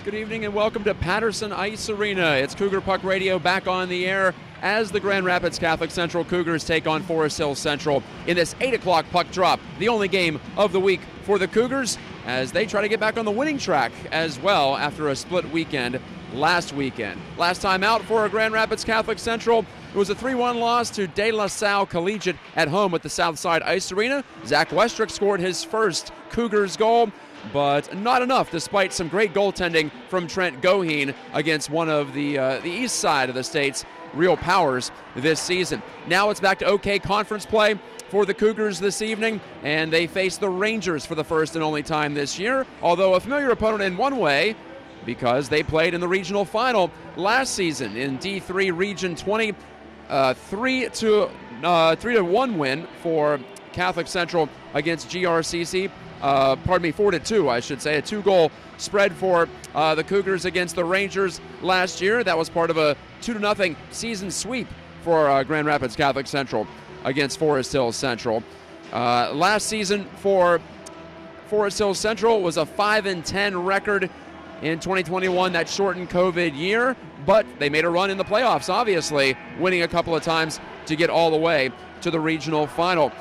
Good evening and welcome to Patterson Ice Arena. It's Cougar Puck Radio back on the air as the Grand Rapids Catholic Central Cougars take on Forest Hill Central in this 8 o'clock puck drop, the only game of the week for the Cougars as they try to get back on the winning track as well after a split weekend last weekend. Last time out for Grand Rapids Catholic Central, it was a 3-1 loss to De La Salle Collegiate at home at the Southside Ice Arena. Zach Westrick scored his first Cougars goal, but not enough despite some great goaltending from Trent Goheen against one of the east side of the state's real powers this season. Now it's back to OK Conference play for the Cougars this evening, and they face the Rangers for the first and only time this year, although a familiar opponent in one way because they played in the regional final last season in D3 Region 20. 3-1 win for Catholic Central against GRCC. 4-2, I should say. A 2-goal spread for the Cougars against the Rangers last year. That was part of a 2-0 season sweep for Grand Rapids Catholic Central against Forest Hill Central. Last season for Forest Hill Central was a 5-10 record in 2021, that shortened COVID year, but they made a run in the playoffs, obviously, winning a couple of times to get all the way to the regional final.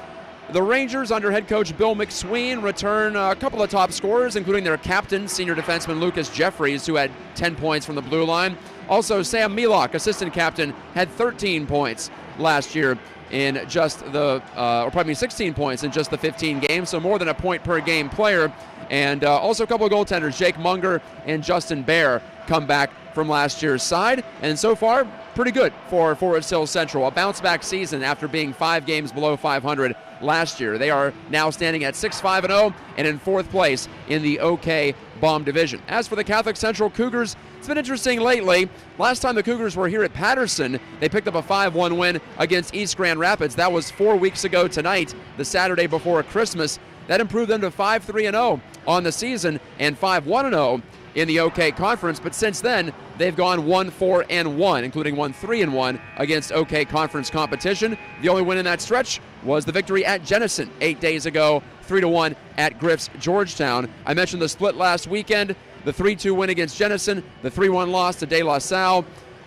The Rangers, under head coach Bill McSween, return a couple of top scorers, including their captain, senior defenseman Lucas Jeffries, who had 10 points from the blue line. Also, Sam Milok, assistant captain, had 13 points last year in just 16 points in just the 15 games, so more than a point per game player. And also a couple of goaltenders, Jake Munger and Justin Bear, come back from last year's side. And so far, pretty good for Forest Hill Central. A bounce-back season after being 5 games below 500 last year. They are now standing at 6-5-0 and in 4th place in the OK Bomb Division. As for the Catholic Central Cougars, it's been interesting lately. Last time the Cougars were here at Patterson, they picked up a 5-1 win against East Grand Rapids. That was 4 weeks ago tonight, the Saturday before Christmas. That improved them to 5-3-0 on the season and 5-1-0 in the OK Conference. But since then, they've gone 1-4-1, including 1-3-1 against OK Conference competition. The only win in that stretch was the victory at Jenison 8 days ago, 3-1 at Griff's Georgetown. I mentioned the split last weekend, the 3-2 win against Jenison, the 3-1 loss to De La Salle.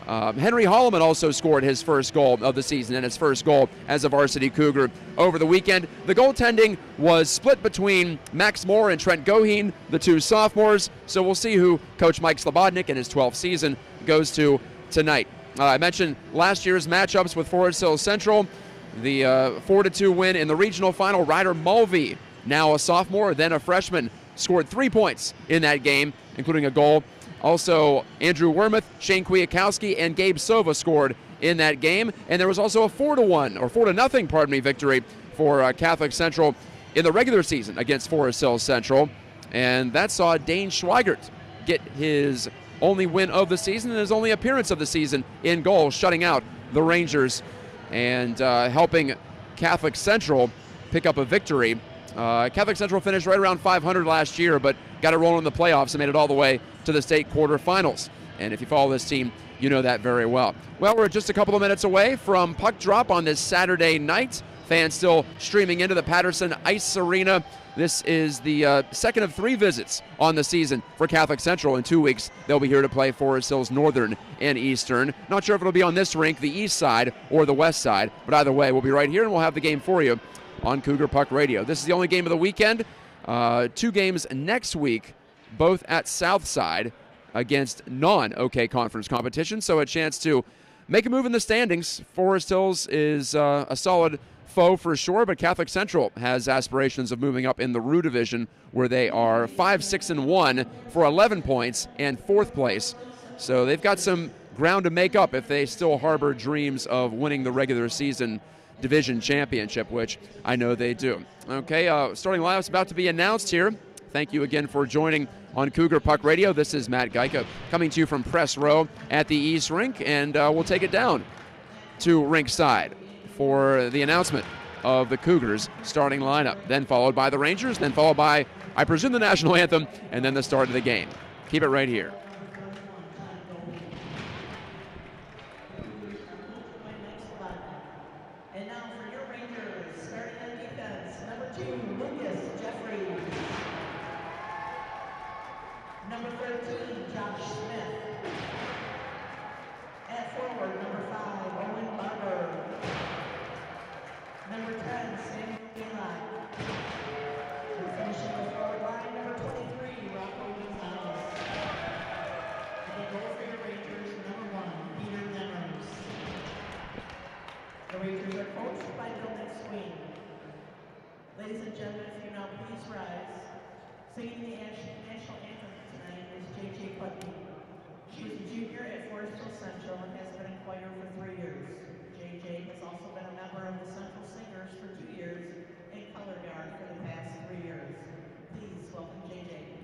Henry Holloman also scored his first goal of the season and his first goal as a varsity Cougar over the weekend. The goaltending was split between Max Moore and Trent Goheen, the two sophomores, so we'll see who Coach Mike Slobodnik in his 12th season goes to tonight. I mentioned last year's matchups with Forest Hill Central, the 4-2 win in the regional final. Ryder Mulvey, now a sophomore, then a freshman, scored 3 points in that game, including a goal. Also, Andrew Wormuth, Shane Kwiatkowski, and Gabe Sova scored in that game. And there was also a 4-0 victory for Catholic Central in the regular season against Forest Hill Central. And that saw Dane Schweigert get his only win of the season and his only appearance of the season in goal, shutting out the Rangers and helping Catholic Central pick up a victory. Catholic Central finished right around 500 last year, but got it rolling in the playoffs and made it all the way to the state quarterfinals. And if you follow this team, you know that very well. Well, we're just a couple of minutes away from puck drop on this Saturday night. Fans still streaming into the Patterson Ice Arena. This is the second of 3 visits on the season for Catholic Central. In 2 weeks, they'll be here to play Forest Hills Northern and Eastern. Not sure if it'll be on this rink, the east side, or the west side, but either way, we'll be right here and we'll have the game for you on Cougar Puck Radio. This is the only game of the weekend. 2 games next week, both at Southside against non-OK Conference competition, so a chance to make a move in the standings. Forest Hills is a solid foe for sure, but Catholic Central has aspirations of moving up in the Rue Division, where they are 5-6-1 for 11 points and 4th place. So they've got some ground to make up if they still harbor dreams of winning the regular season division championship, which I know they do. Okay, starting lineup's about to be announced here. Thank you again for joining on Cougar Puck Radio. This is Matt Gajtka coming to you from Press Row at the East Rink, and we'll take it down to rinkside for the announcement of the Cougars starting lineup, then followed by the Rangers, then followed by, I presume, the national anthem, and then the start of the game. Keep it right here. Number 13, Josh Smith. At forward, number 5, Owen Barber. Number 10, Sam Eli. And finishing the forward line, number 23, Rocco Gonzalez. And the goal for your Rangers, number 1, Peter Nemers. The Rangers are coached by Bill McSween. Ladies and gentlemen, if you now please rise. Singing the national anthem tonight is J.J. Putney. She was a junior at Forest Hill Central and has been in choir for 3 years. J.J. has also been a member of the Central Singers for 2 years and color guard for the past 3 years. Please welcome J.J.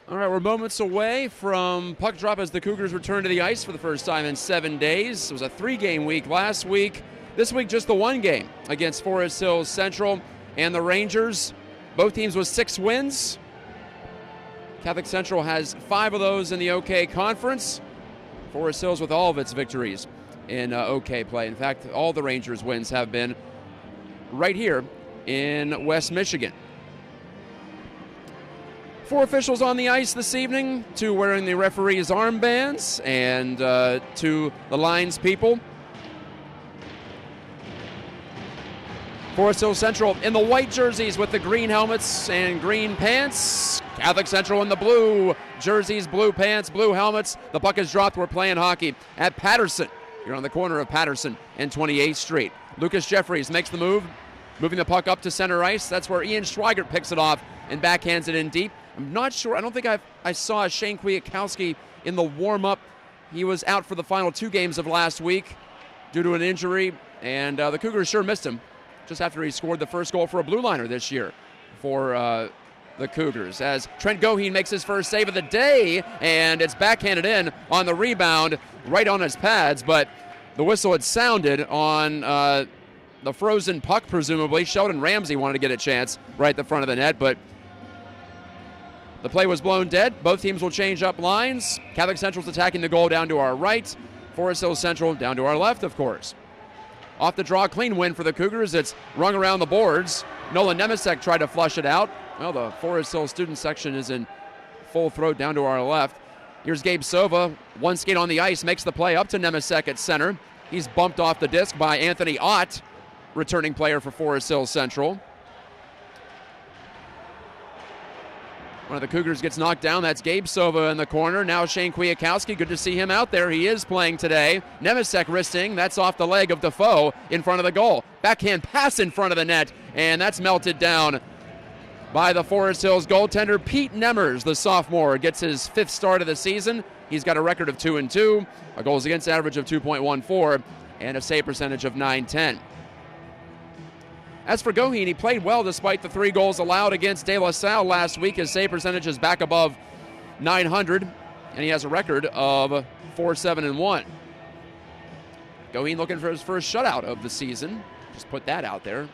All right, we're moments away from puck drop as the Cougars return to the ice for the first time in 7 days. It was a 3-game week last week. This week, just the 1 game against Forest Hill Central and the Rangers. Both teams with 6 wins. Catholic Central has 5 of those in the OK Conference. Forest Hills with all of its victories in OK play. In fact, all the Rangers wins have been right here in West Michigan. 4 officials on the ice this evening, 2 wearing the referee's armbands, and 2 the lines people. Forest Hill Central in the white jerseys with the green helmets and green pants. Catholic Central in the blue jerseys, blue pants, blue helmets. The puck is dropped. We're playing hockey at Patterson. You're on the corner of Patterson and 28th Street. Lucas Jeffries makes the move, moving the puck up to center ice. That's where Ian Schweigert picks it off and backhands it in deep. I'm not sure. I don't think I saw Shane Kwiatkowski in the warm-up. He was out for the final 2 games of last week due to an injury, and the Cougars sure missed him just after he scored the first goal for a blue liner this year for the Cougars. As Trent Goheen makes his first save of the day, and it's backhanded in on the rebound right on his pads, but the whistle had sounded on the frozen puck, presumably. Sheldon Ramsey wanted to get a chance right at the front of the net, but the play was blown dead. Both teams will change up lines. Catholic Central's attacking the goal down to our right. Forest Hill Central down to our left, of course. Off the draw, clean win for the Cougars. It's rung around the boards. Nolan Nemesek tried to flush it out. Well, the Forest Hill student section is in full throat down to our left. Here's Gabe Sova. 1 skate on the ice, makes the play up to Nemesek at center. He's bumped off the disc by Anthony Ott, returning player for Forest Hill Central. One of the Cougars gets knocked down. That's Gabe Sova in the corner. Now Shane Kwiatkowski. Good to see him out there. He is playing today. Nemesek wristing. That's off the leg of Defoe in front of the goal. Backhand pass in front of the net, and that's melted down by the Forest Hills goaltender. Pete Nemers, the sophomore, gets his 5th start of the season. He's got a record of 2-2, a goals against average of 2.14, and a save percentage of .910. As for Goheen, he played well despite the 3 goals allowed against De La Salle last week. His save percentage is back above .900, and he has a record of 4-7-1. Goheen looking for his first shutout of the season. Just put that out there.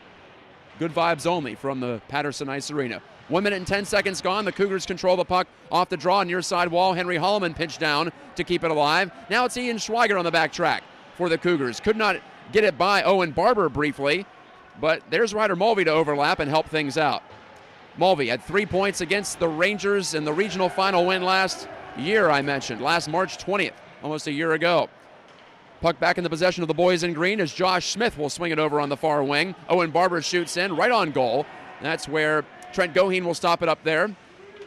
good vibes only from the Patterson Ice Arena. 1 minute and 10 seconds gone. The Cougars control the puck off the draw, near side wall. Henry Holloman pinched down to keep it alive. Now it's Ian Schweiger on the back track for the Cougars. Could not get it by Owen Barber briefly, but there's Ryder Mulvey to overlap and help things out. Mulvey had 3 points against the Rangers in the regional final win last year, I mentioned, last March 20th, almost a year ago. Puck back in the possession of the boys in green as Josh Smith will swing it over on the far wing. Owen Barber shoots in right on goal. That's where Trent Goheen will stop it up there. And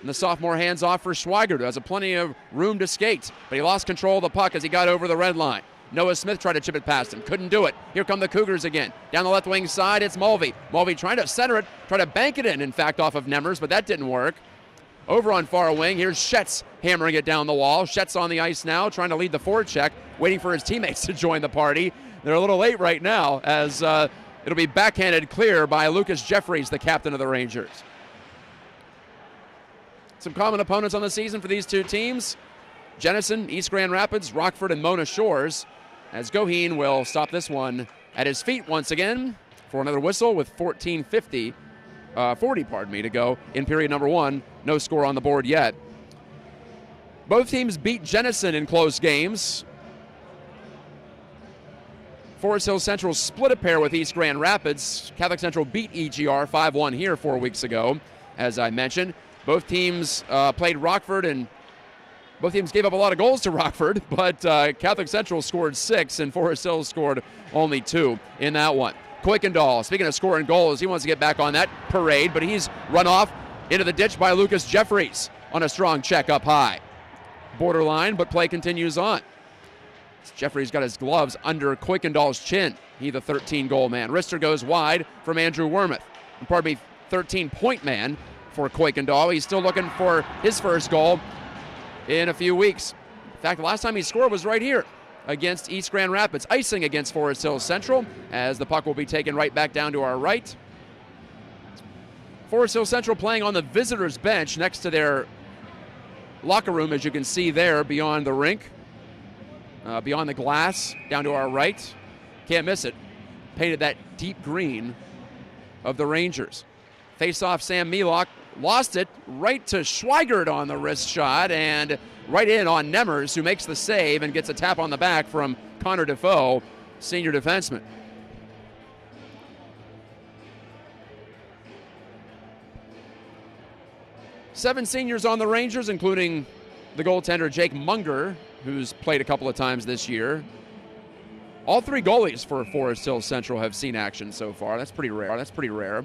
the sophomore hands off for Schweiger, who has plenty of room to skate, but he lost control of the puck as he got over the red line. Noah Smith tried to chip it past him, couldn't do it. Here come the Cougars again. Down the left wing side, it's Mulvey. Mulvey trying to center it, try to bank it in fact, off of Nemmers, but that didn't work. Over on far wing, here's Schetz hammering it down the wall. Schetz on the ice now, trying to lead the forecheck, waiting for his teammates to join the party. They're a little late right now, as it'll be backhanded clear by Lucas Jeffries, the captain of the Rangers. Some common opponents on the season for these two teams: Jenison, East Grand Rapids, Rockford, and Mona Shores, as Goheen will stop this one at his feet once again for another whistle with 40 to go in period number one. No score on the board yet. Both teams beat Jenison in close games. Forest Hill Central split a pair with East Grand Rapids. Catholic Central beat EGR 5-1 here 4 weeks ago, as I mentioned. Both teams played Rockford, and both teams gave up a lot of goals to Rockford, but Catholic Central scored 6 and Forest Hill scored only 2 in that one. Kuykendall, speaking of scoring goals, he wants to get back on that parade, but he's run off into the ditch by Lucas Jeffries on a strong check up high. Borderline, but play continues on. Jeffries got his gloves under Kuykendall's chin. He the 13-goal man. Rister goes wide from Andrew Wormuth. 13-point man for Kuykendall. He's still looking for his first goal in a few weeks. In fact, the last time he scored was right here against East Grand Rapids, icing against Forest Hill Central, as the puck will be taken right back down to our right. Forest Hill Central playing on the visitors' bench next to their locker room, as you can see there beyond the rink, beyond the glass, down to our right. Can't miss it. Painted that deep green of the Rangers. Face-off, Sam Milok lost it right to Schweigert on the wrist shot, and right in on Nemmers, who makes the save and gets a tap on the back from Connor Defoe, senior defenseman. Seven seniors on the Rangers, including the goaltender Jake Munger, who's played a couple of times this year. All three goalies for Forest Hill Central have seen action so far. That's pretty rare.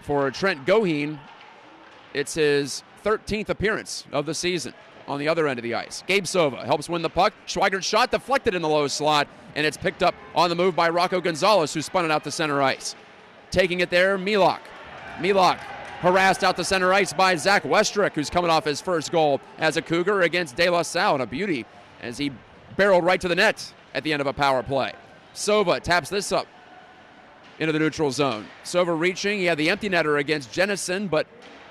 For Trent Goheen, it's his 13th appearance of the season on the other end of the ice. Gabe Sova helps win the puck. Schweigert's shot deflected in the low slot, and it's picked up on the move by Rocco Gonzalez, who spun it out to center ice. Taking it there, Milok. Milok harassed out to center ice by Zach Westrick, who's coming off his first goal as a Cougar against De La Salle, and a beauty as he barreled right to the net at the end of a power play. Sova taps this up into the neutral zone. Sova reaching. He had the empty netter against Jenison, but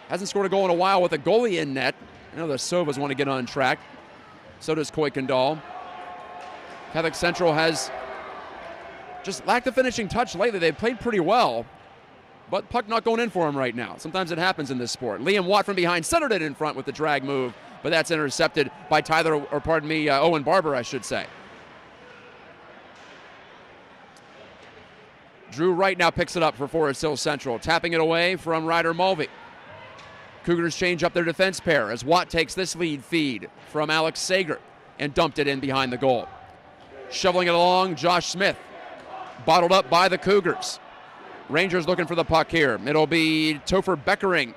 hasn't scored a goal in a while with a goalie in net. I know the Sovas want to get on track. So does Kuykendall. Catholic Central has just lacked the finishing touch lately. They've played pretty well, but puck not going in for him right now. Sometimes it happens in this sport. Liam Watt from behind centered it in front with the drag move, but that's intercepted by Owen Barber, I should say. Drew Wright now picks it up for Forest Hill Central, tapping it away from Ryder Mulvey. Cougars change up their defense pair as Watt takes this lead feed from Alex Sager and dumped it in behind the goal. Shoveling it along, Josh Smith, bottled up by the Cougars. Rangers looking for the puck here. It'll be Topher Beckering,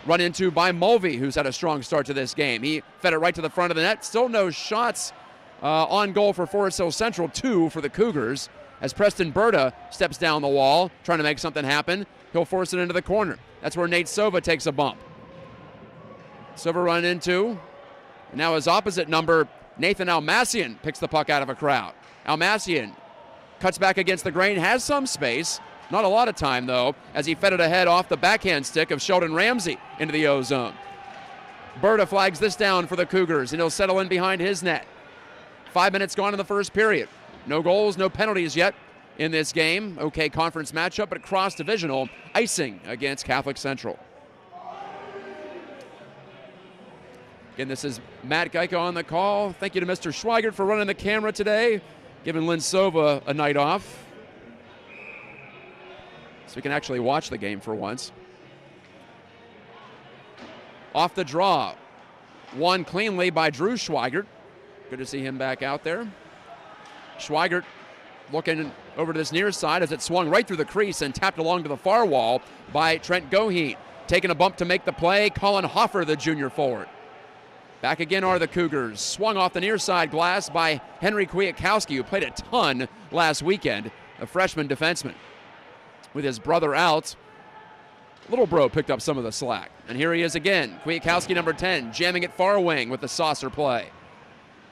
run into by Mulvey, who's had a strong start to this game. He fed it right to the front of the net. Still no shots on goal for Forest Hill Central, 2 for the Cougars. As Preston Berta steps down the wall, trying to make something happen. He'll force it into the corner. That's where Nate Sova takes a bump. Sova run into, and now his opposite number, Nathan Almassian, picks the puck out of a crowd. Almassian cuts back against the grain, has some space. Not a lot of time, though, as he fed it ahead off the backhand stick of Sheldon Ramsey into the O zone. Berta flags this down for the Cougars, and he'll settle in behind his net. 5 minutes gone in the first period. No goals, no penalties yet in this game. OK conference matchup, but cross-divisional icing against Catholic Central. Again, this is Matt Gajtka on the call. Thank you to Mr. Schweigert for running the camera today, giving Lynn Sova a night off, so we can actually watch the game for once. Off the draw, won cleanly by Drew Schweigert. Good to see him back out there. Schweigert looking over to this near side as it swung right through the crease and tapped along to the far wall by Trent Goheen. Taking a bump to make the play, Colin Hoffer, the junior forward. Back again are the Cougars. Swung off the near side glass by Henry Kwiatkowski, who played a ton last weekend, a freshman defenseman. With his brother out, Little Bro picked up some of the slack. And here he is again, Kwiatkowski, number 10, jamming it far wing with the saucer play.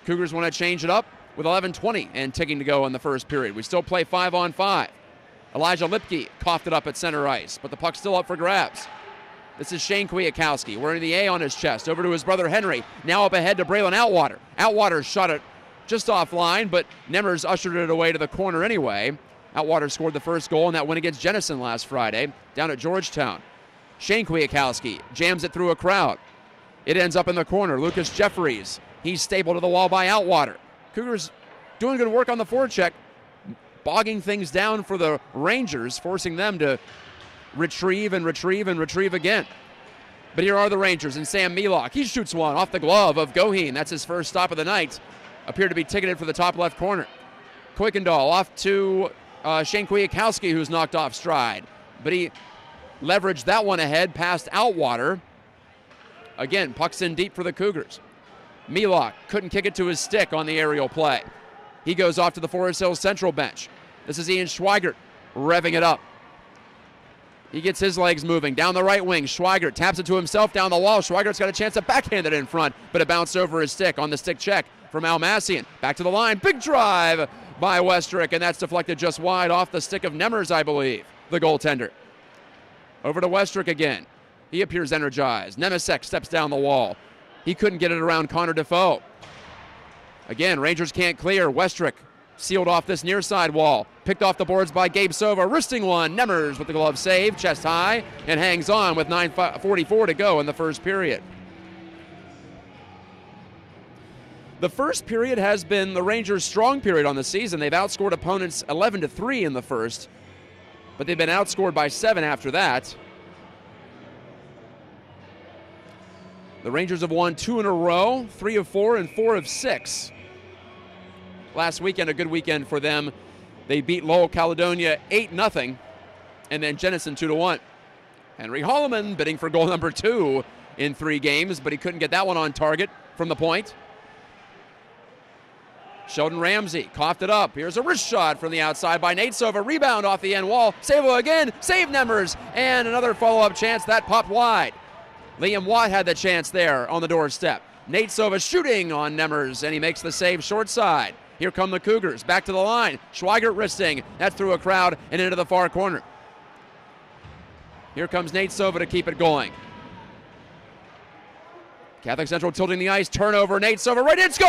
Cougars want to change it up with 11:20 and ticking to go in the first period. We still play 5-on-5. Elijah Lipke coughed it up at center ice, but the puck's still up for grabs. This is Shane Kwiatkowski wearing the A on his chest. Over to his brother Henry. Now up ahead to Braylon Outwater. Outwater shot it just offline, but Nemmers ushered it away to the corner anyway. Outwater scored the first goal in that win against Jenison last Friday down at Georgetown. Shane Kwiatkowski jams it through a crowd. It ends up in the corner. Lucas Jeffries. He's stapled to the wall by Outwater. Cougars doing good work on the forecheck, bogging things down for the Rangers, forcing them to retrieve and retrieve and retrieve again. But here are the Rangers and Sam Melock. He shoots one off the glove of Goheen. That's his first stop of the night. Appeared to be ticketed for the top left corner. Kuykendall off to Shane Kwiatkowski, who's knocked off stride. But he leveraged that one ahead past Outwater. Again, puck's in deep for the Cougars. Melock couldn't kick it to his stick on the aerial play. He goes off to the Forest Hills Central bench. This is Ian Schweigert revving it up. He gets his legs moving down the right wing. Schweigert taps it to himself down the wall. Schweigert's got a chance to backhand it in front, but it bounced over his stick on the stick check from Almassian. Back to the line. Big drive by Westrick, and that's deflected just wide off the stick of Nemmers, I believe, the goaltender. Over to Westrick again. He appears energized. Nemesek steps down the wall. He couldn't get it around Connor Defoe. Again, Rangers can't clear. Westrick sealed off this near side wall. Picked off the boards by Gabe Sova. Wristing one. Nemmers with the glove save, chest high, and hangs on with 9:44 to go in the first period. The first period has been the Rangers' strong period on the season. They've outscored opponents 11-3 in the first, but they've been outscored by 7 after that. The Rangers have won 2 in a row, 3 of 4 and 4 of 6. Last weekend, a good weekend for them. They beat Lowell Caledonia 8-0, and then Jenison 2-1. Henry Holloman bidding for goal number 2 in 3 games, but he couldn't get that one on target from the point. Sheldon Ramsey coughed it up. Here's a wrist shot from the outside by Nate Sova. Rebound off the end wall. Savo again. Save Nemmers. And another follow-up chance. That popped wide. Liam Watt had the chance there on the doorstep. Nate Sova shooting on Nemmers, and he makes the save short side. Here come the Cougars. Back to the line. Schweigert wristing. That's through a crowd and into the far corner. Here comes Nate Sova to keep it going. Catholic Central tilting the ice. Turnover. Nate Sova right in. Score!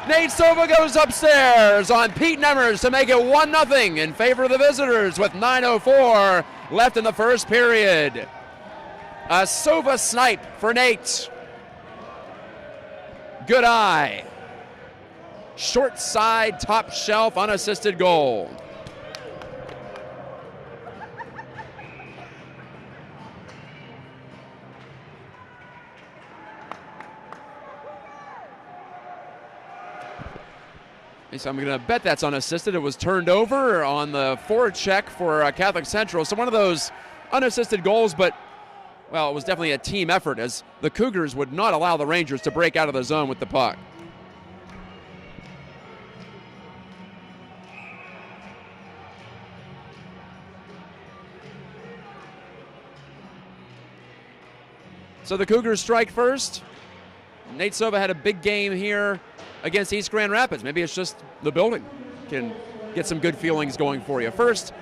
Nate Sova goes upstairs on Pete Nemmers to make it 1-0 in favor of the visitors with 9:04 left in the first period. A Sova snipe for Nate. Good eye. Short side, top shelf, unassisted goal. So I'm going to bet that's unassisted. It was turned over on the forecheck for Catholic Central. So one of those unassisted goals, but, well, it was definitely a team effort as the Cougars would not allow the Rangers to break out of the zone with the puck. So the Cougars strike first. Nate Sova had a big game here against East Grand Rapids. Maybe it's just the building can get some good feelings going for you. First,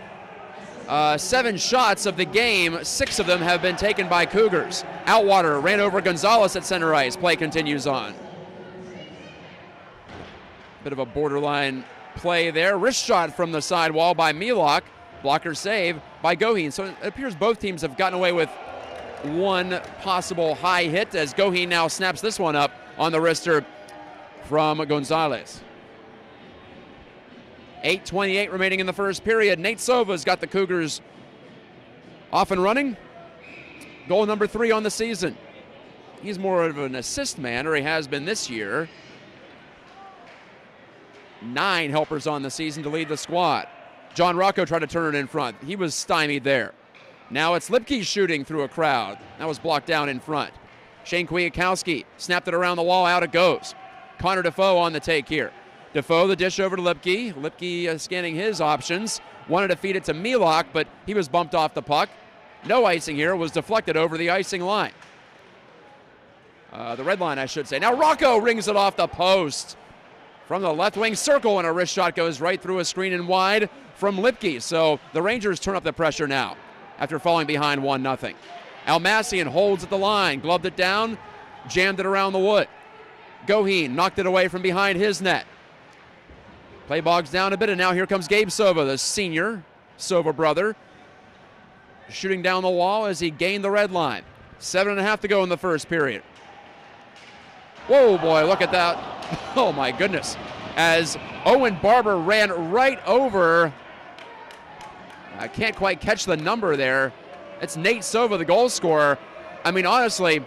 7 shots of the game, 6 of them have been taken by Cougars. Outwater ran over Gonzalez at center ice. Play continues on. Bit of a borderline play there. Wrist shot from the sidewall by Milok. Blocker save by Goheen. So it appears both teams have gotten away with one possible high hit as Goheen now snaps this one up on the wrister from Gonzalez. 8:28 remaining in the first period. Nate Sova's got the Cougars off and running. Goal number 3 on the season. He's more of an assist man, or he has been this year. 9 helpers on the season to lead the squad. John Rocco tried to turn it in front. He was stymied there. Now it's Lipke shooting through a crowd. That was blocked down in front. Shane Kwiatkowski snapped it around the wall. Out it goes. Connor Defoe on the take here. Defoe the dish over to Lipke. Lipke scanning his options. Wanted to feed it to Milok, but he was bumped off the puck. No icing here. Was deflected over the icing line. The red line, I should say. Now Rocco rings it off the post. From the left wing circle, and a wrist shot goes right through a screen and wide from Lipke. So the Rangers turn up the pressure now after falling behind 1-0. Almassian holds at the line, gloved it down, jammed it around the wood. Goheen knocked it away from behind his net. Play bogs down a bit, and now here comes Gabe Sova, the senior Sova brother, shooting down the wall as he gained the red line. 7.5 to go in the first period. Whoa, boy, look at that. Oh, my goodness. As Owen Barber ran right over, I can't quite catch the number there. It's Nate Sova, the goal scorer. I mean, honestly,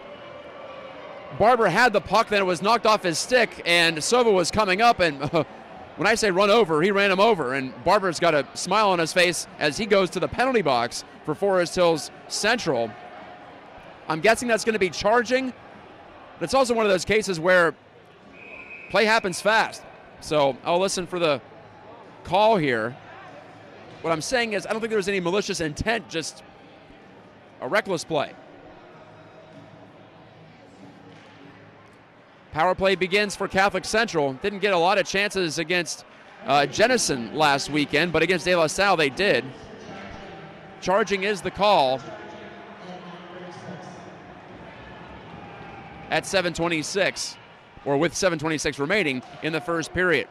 Barber had the puck, then it was knocked off his stick, and Sova was coming up, and when I say run over, he ran him over, and Barber's got a smile on his face as he goes to the penalty box for Forest Hills Central. I'm guessing that's going to be charging. But it's also one of those cases where play happens fast. So I'll listen for the call here. What I'm saying is I don't think there was any malicious intent, just a reckless play. Power play begins for Catholic Central. Didn't get a lot of chances against Jenison last weekend, but against De La Salle they did. Charging is the call. At 7:26, or with 7:26 remaining in the first period.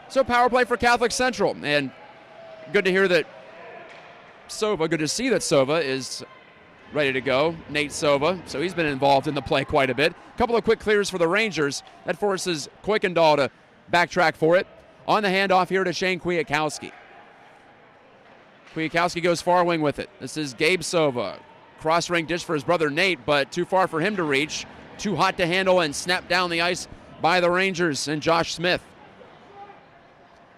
So power play for Catholic Central, and good to hear that Sova, good to see that Sova is ready to go. Nate Sova, so he's been involved in the play quite a bit. A couple of quick clears for the Rangers. That forces Kuykendall to backtrack for it. On the handoff here to Shane Kwiatkowski. Kwiatkowski goes far wing with it. This is Gabe Sova. Cross-ring dish for his brother Nate, but too far for him to reach. Too hot to handle and snapped down the ice by the Rangers and Josh Smith.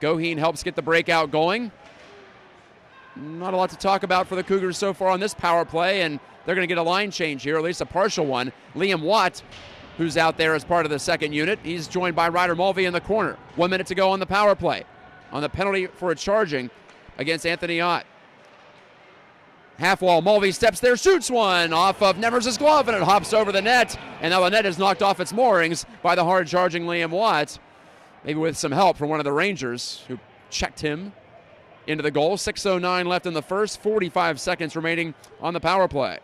Goheen helps get the breakout going. Not a lot to talk about for the Cougars so far on this power play, and they're going to get a line change here, at least a partial one. Liam Watt, who's out there as part of the second unit, he's joined by Ryder Mulvey in the corner. 1 minute to go on the power play. On the penalty for a charging against Anthony Ott. Half wall, Mulvey steps there, shoots one off of Nevers' glove, and it hops over the net. And now the net is knocked off its moorings by the hard-charging Liam Watt. Maybe with some help from one of the Rangers, who checked him into the goal. 6:09 left in the first, 45 seconds remaining on the power play.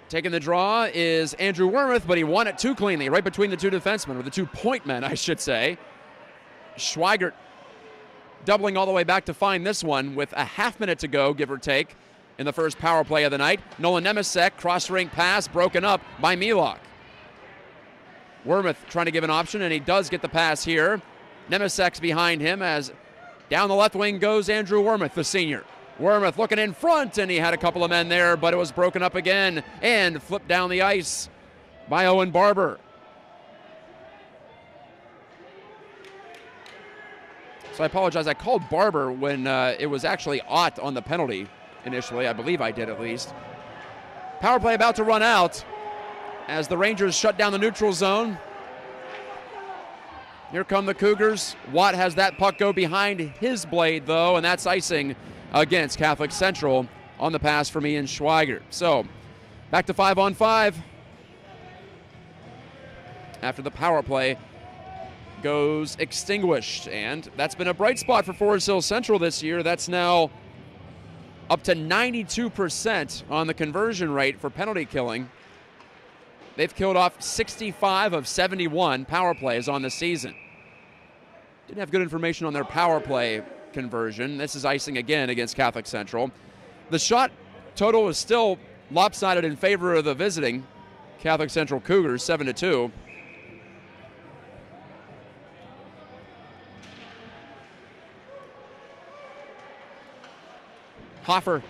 Taking the draw is Andrew Wormuth, but he won it too cleanly, right between the two defensemen, or the 2-point men, I should say. Schweigert doubling all the way back to find this one with a half minute to go, give or take, in the first power play of the night. Nolan Nemesek, cross-ring pass, broken up by Milok. Wormuth trying to give an option, and he does get the pass here. Nemesek's behind him as down the left wing goes Andrew Wormuth, the senior. Wormuth looking in front, and he had a couple of men there, but it was broken up again and flipped down the ice by Owen Barber. So I apologize. I called Barber when it was actually Ott on the penalty initially. I believe I did, at least. Power play about to run out as the Rangers shut down the neutral zone. Here come the Cougars. Watt has that puck go behind his blade, though, and that's icing against Catholic Central on the pass from Ian Schweigert. So back to 5-on-5 after the power play goes extinguished, and that's been a bright spot for Forest Hills Central this year. That's now up to 92% on the conversion rate for penalty killing. They've killed off 65 of 71 power plays on the season. Didn't have good information on their power play conversion. This is icing again against Catholic Central. The shot total is still lopsided in favor of the visiting Catholic Central Cougars, 7-2. Hoffer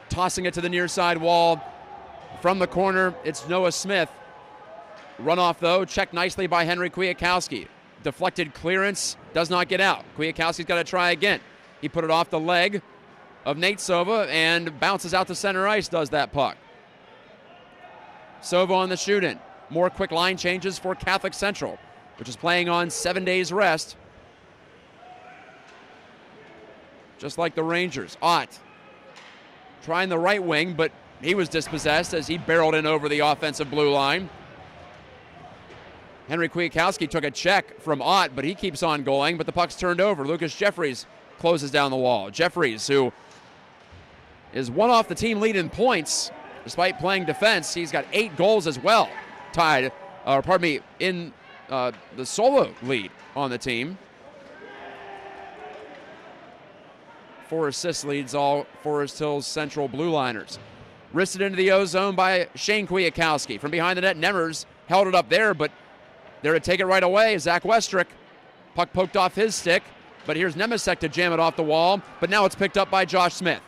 tossing it to the near side wall. From the corner, it's Noah Smith. Runoff, though, checked nicely by Henry Kwiatkowski. Deflected clearance, does not get out. Kwiatkowski's got to try again. He put it off the leg of Nate Sova and bounces out to center ice, does that puck. Sova on the shoot-in. More quick line changes for Catholic Central, which is playing on 7 days rest. Just like the Rangers. Ott trying the right wing, but he was dispossessed as he barreled in over the offensive blue line. Henry Kwiatkowski took a check from Ott, but he keeps on going, but the puck's turned over. Lucas Jeffries closes down the wall. Jeffries, who is one off the team lead in points, despite playing defense. He's got 8 goals as well, in the solo lead on the team. 4 assists leads all Forest Hills Central Blue Liners. Wristed into the O-zone by Shane Kwiatkowski. From behind the net, Nemers held it up there, but there to take it right away, Zach Westrick. Puck poked off his stick, but here's Nemesek to jam it off the wall, but now it's picked up by Josh Smith.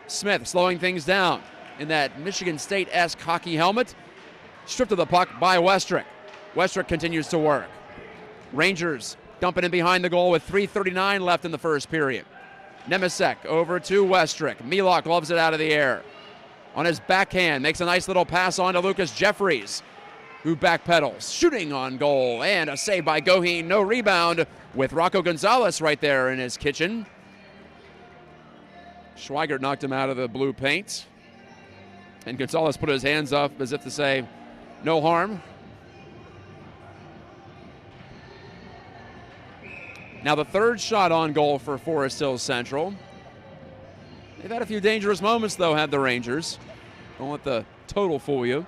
Smith slowing things down in that Michigan State-esque hockey helmet. Stripped of the puck by Westrick. Westrick continues to work. Rangers dumping in behind the goal with 3:39 left in the first period. Nemesek over to Westrick. Milok loves it out of the air. On his backhand, makes a nice little pass on to Lucas Jeffries, who backpedals, shooting on goal, and a save by Goheen. No rebound with Rocco Gonzalez right there in his kitchen. Schweigert knocked him out of the blue paint, and Gonzalez put his hands up as if to say, no harm. Now the third shot on goal for Forest Hills Central. They've had a few dangerous moments, though, had the Rangers. Don't let the total fool you.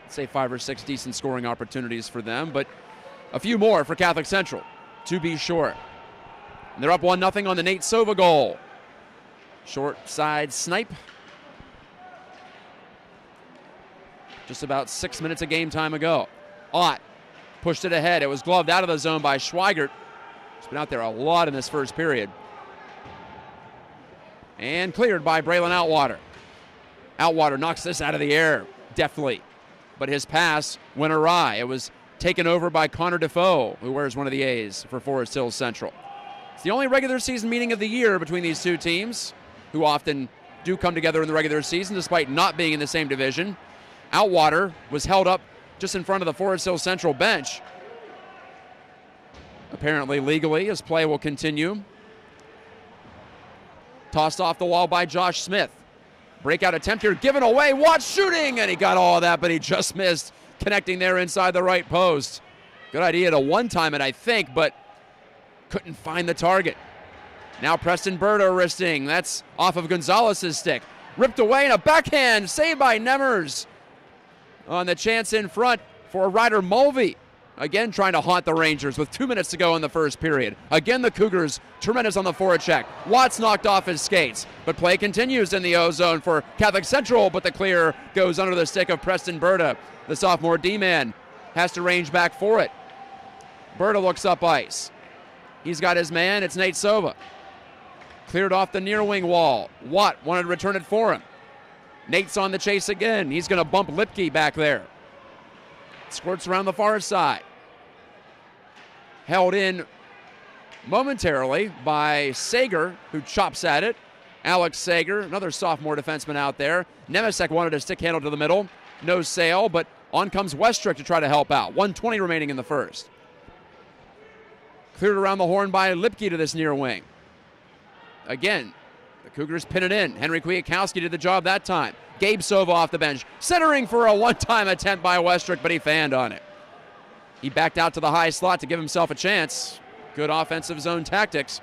I'd say 5 or 6 decent scoring opportunities for them, but a few more for Catholic Central, to be sure. And they're up 1-0 on the Nate Sova goal. Short side snipe. Just about 6 minutes of game time ago. Ott pushed it ahead. It was gloved out of the zone by Schweigert. He's been out there a lot in this first period. And cleared by Braylon Outwater. Outwater knocks this out of the air deftly, but his pass went awry. It was taken over by Connor Defoe, who wears one of the A's for Forest Hills Central. It's the only regular season meeting of the year between these two teams, who often do come together in the regular season despite not being in the same division. Outwater was held up just in front of the Forest Hills Central bench, apparently legally, as play will continue. Tossed off the wall by Josh Smith. Breakout attempt here, given away. Watts shooting, and he got all of that, but he just missed, connecting there inside the right post. Good idea to one-time it, I think, but couldn't find the target. Now Preston Berta wristing. That's off of Gonzalez's stick. Ripped away, and a backhand saved by Nemers on the chance in front for Ryder Mulvey. Again, trying to haunt the Rangers with 2 minutes to go in the first period. Again, the Cougars tremendous on the forecheck. Watts knocked off his skates, but play continues in the O-zone for Catholic Central, but the clear goes under the stick of Preston Berta. The sophomore D-man has to range back for it. Berta looks up ice. He's got his man. It's Nate Sova. Cleared off the near wing wall. Watt wanted to return it for him. Nate's on the chase again. He's going to bump Lipke back there. Squirts around the far side. Held in momentarily by Sager, who chops at it. Alex Sager, another sophomore defenseman out there. Nemesek wanted a stick handle to the middle. No sale, but on comes Westrick to try to help out. 1:20 remaining in the first. Cleared around the horn by Lipke to this near wing. Again, the Cougars pin it in. Henry Kwiatkowski did the job that time. Gabe Sova off the bench, centering for a one-time attempt by Westrick, but he fanned on it. He backed out to the high slot to give himself a chance. Good offensive zone tactics.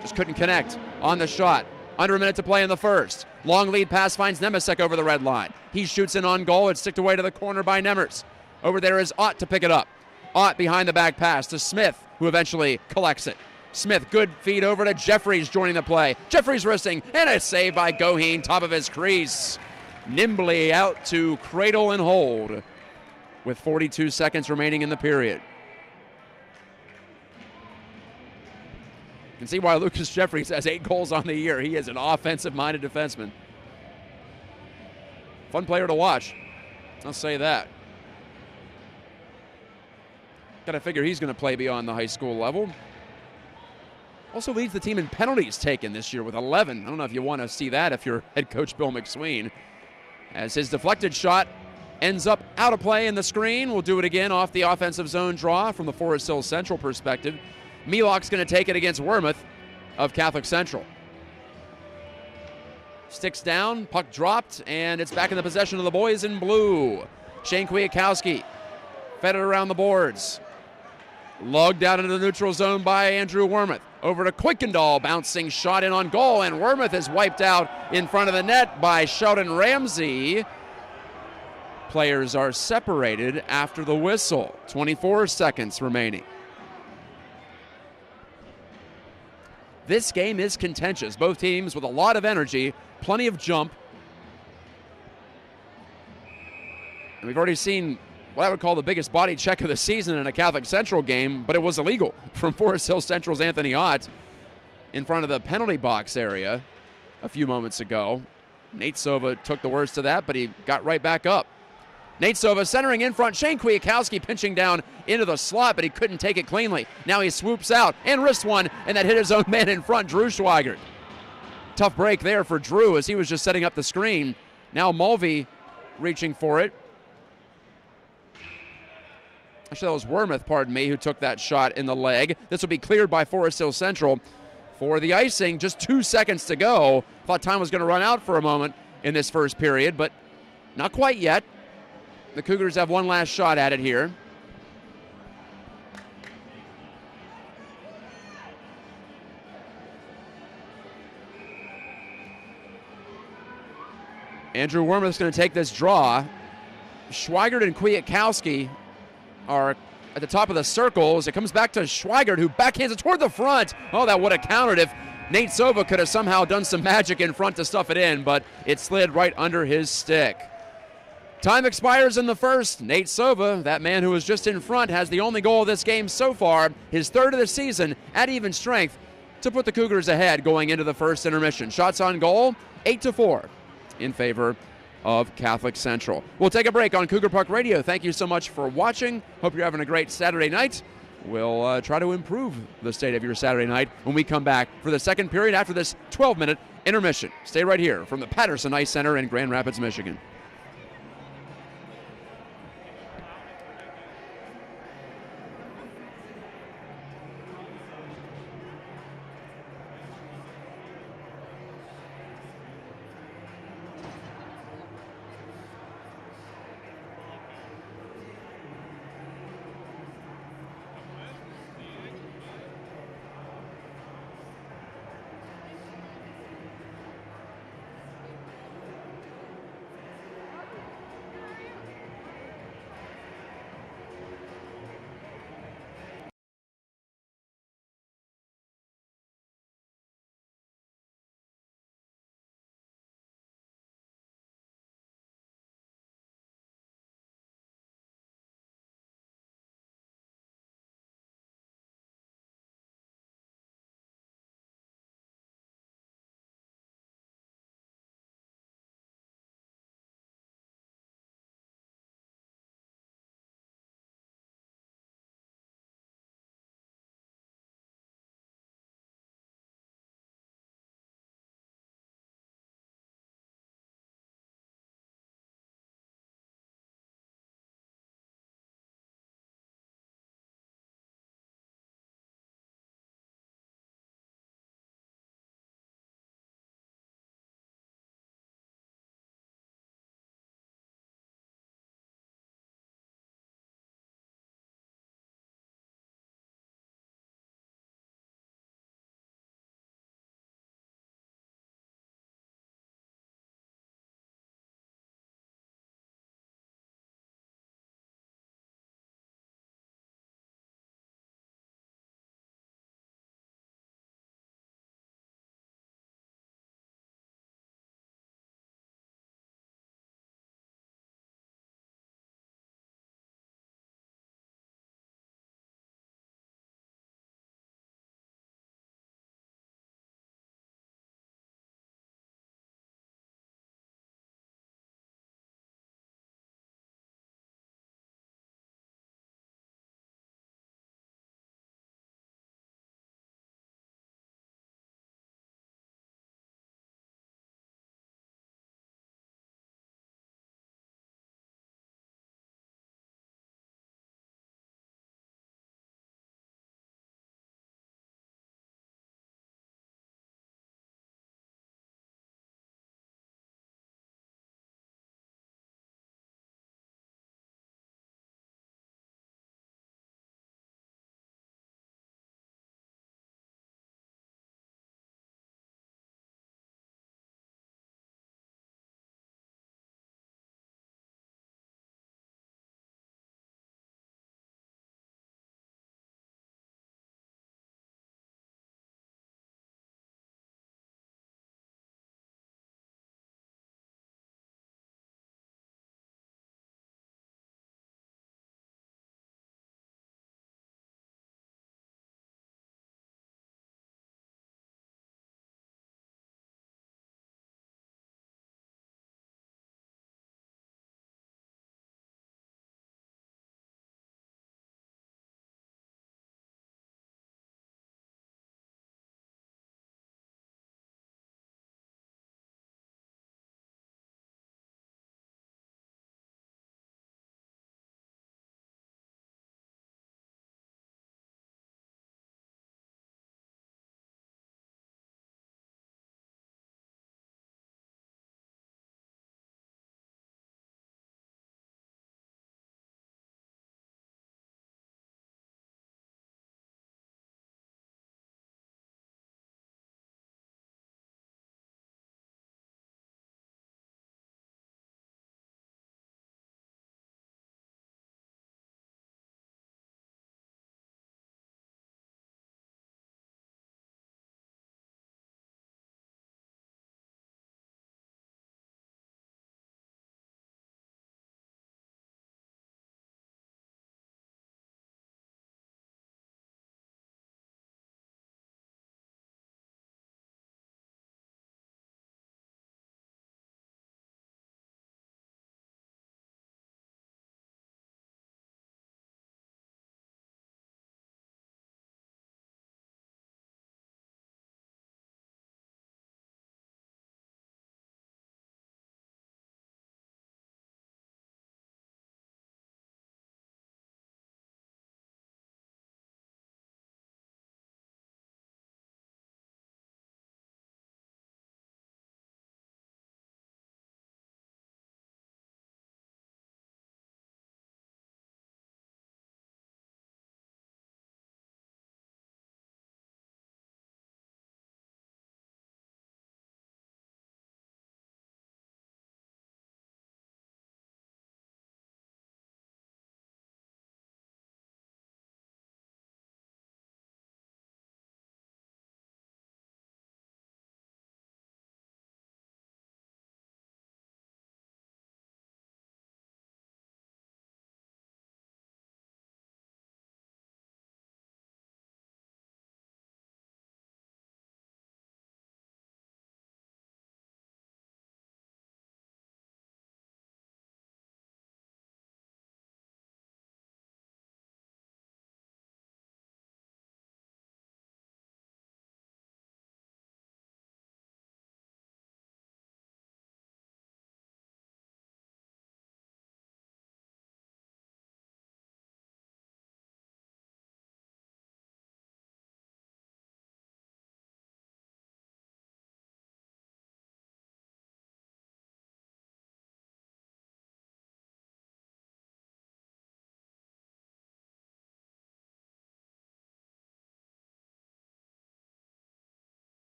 Just couldn't connect on the shot. Under a minute to play in the first. Long lead pass finds Nemesek over the red line. He shoots in on goal. It's sticked away to the corner by Nemers. Over there is Ott to pick it up. Ott behind the back pass to Smith, who eventually collects it. Smith, good feed over to Jeffries joining the play. Jeffries wristing, and a save by Goheen, top of his crease. Nimbly out to cradle and hold with 42 seconds remaining in the period. You can see why Lucas Jeffries has 8 goals on the year. He is an offensive-minded defenseman. Fun player to watch, I'll say that. Got to figure he's going to play beyond the high school level. Also leads the team in penalties taken this year with 11. I don't know if you want to see that if you're head coach Bill McSween. As his deflected shot ends up out of play in the screen. We'll do it again off the offensive zone draw from the Forest Hills Central perspective. Milok's going to take it against Wormuth of Catholic Central. Sticks down, puck dropped, and it's back in the possession of the boys in blue. Shane Kwiatkowski fed it around the boards. Lugged out into the neutral zone by Andrew Wormuth. Over to Kuykendall, bouncing shot in on goal, and Wormuth is wiped out in front of the net by Sheldon Ramsey. Players are separated after the whistle. 24 seconds remaining. This game is contentious. Both teams with a lot of energy, plenty of jump. And we've already seen what I would call the biggest body check of the season in a Catholic Central game, but it was illegal from Forest Hills Central's Anthony Ott in front of the penalty box area a few moments ago. Nate Sova took the worst of that, but he got right back up. Nate Sova centering in front. Shane Kwiatkowski pinching down into the slot, but he couldn't take it cleanly. Now he swoops out and wrists one, and that hit his own man in front, Drew Schweigert. Tough break there for Drew as he was just setting up the screen. Now Mulvey reaching for it. Actually, that was Wormuth, pardon me, who took that shot in the leg. This will be cleared by Forest Hills Central for the icing. Just 2 seconds to go. Thought time was going to run out for a moment in this first period, but not quite yet. The Cougars have one last shot at it here. Andrew Wormuth's going to take this draw. Schweigert and Kwiatkowski are at the top of the circle as it comes back to Schweigert, who backhands it toward the front. Oh, that would have countered if Nate Sova could have somehow done some magic in front to stuff it in, but it slid right under his stick. Time expires in the first. Nate Sova, that man who was just in front, has the only goal of this game so far, his third of the season at even strength, to put the Cougars ahead going into the first intermission. Shots on goal, 8-4 in favor of Catholic Central. We'll take a break on Cougar Puck Radio. Thank you so much for watching. Hope you're having a great Saturday night. We'll try to improve the state of your Saturday night when we come back for the second period after this 12-minute intermission. Stay right here from the Patterson Ice Center in Grand Rapids, Michigan.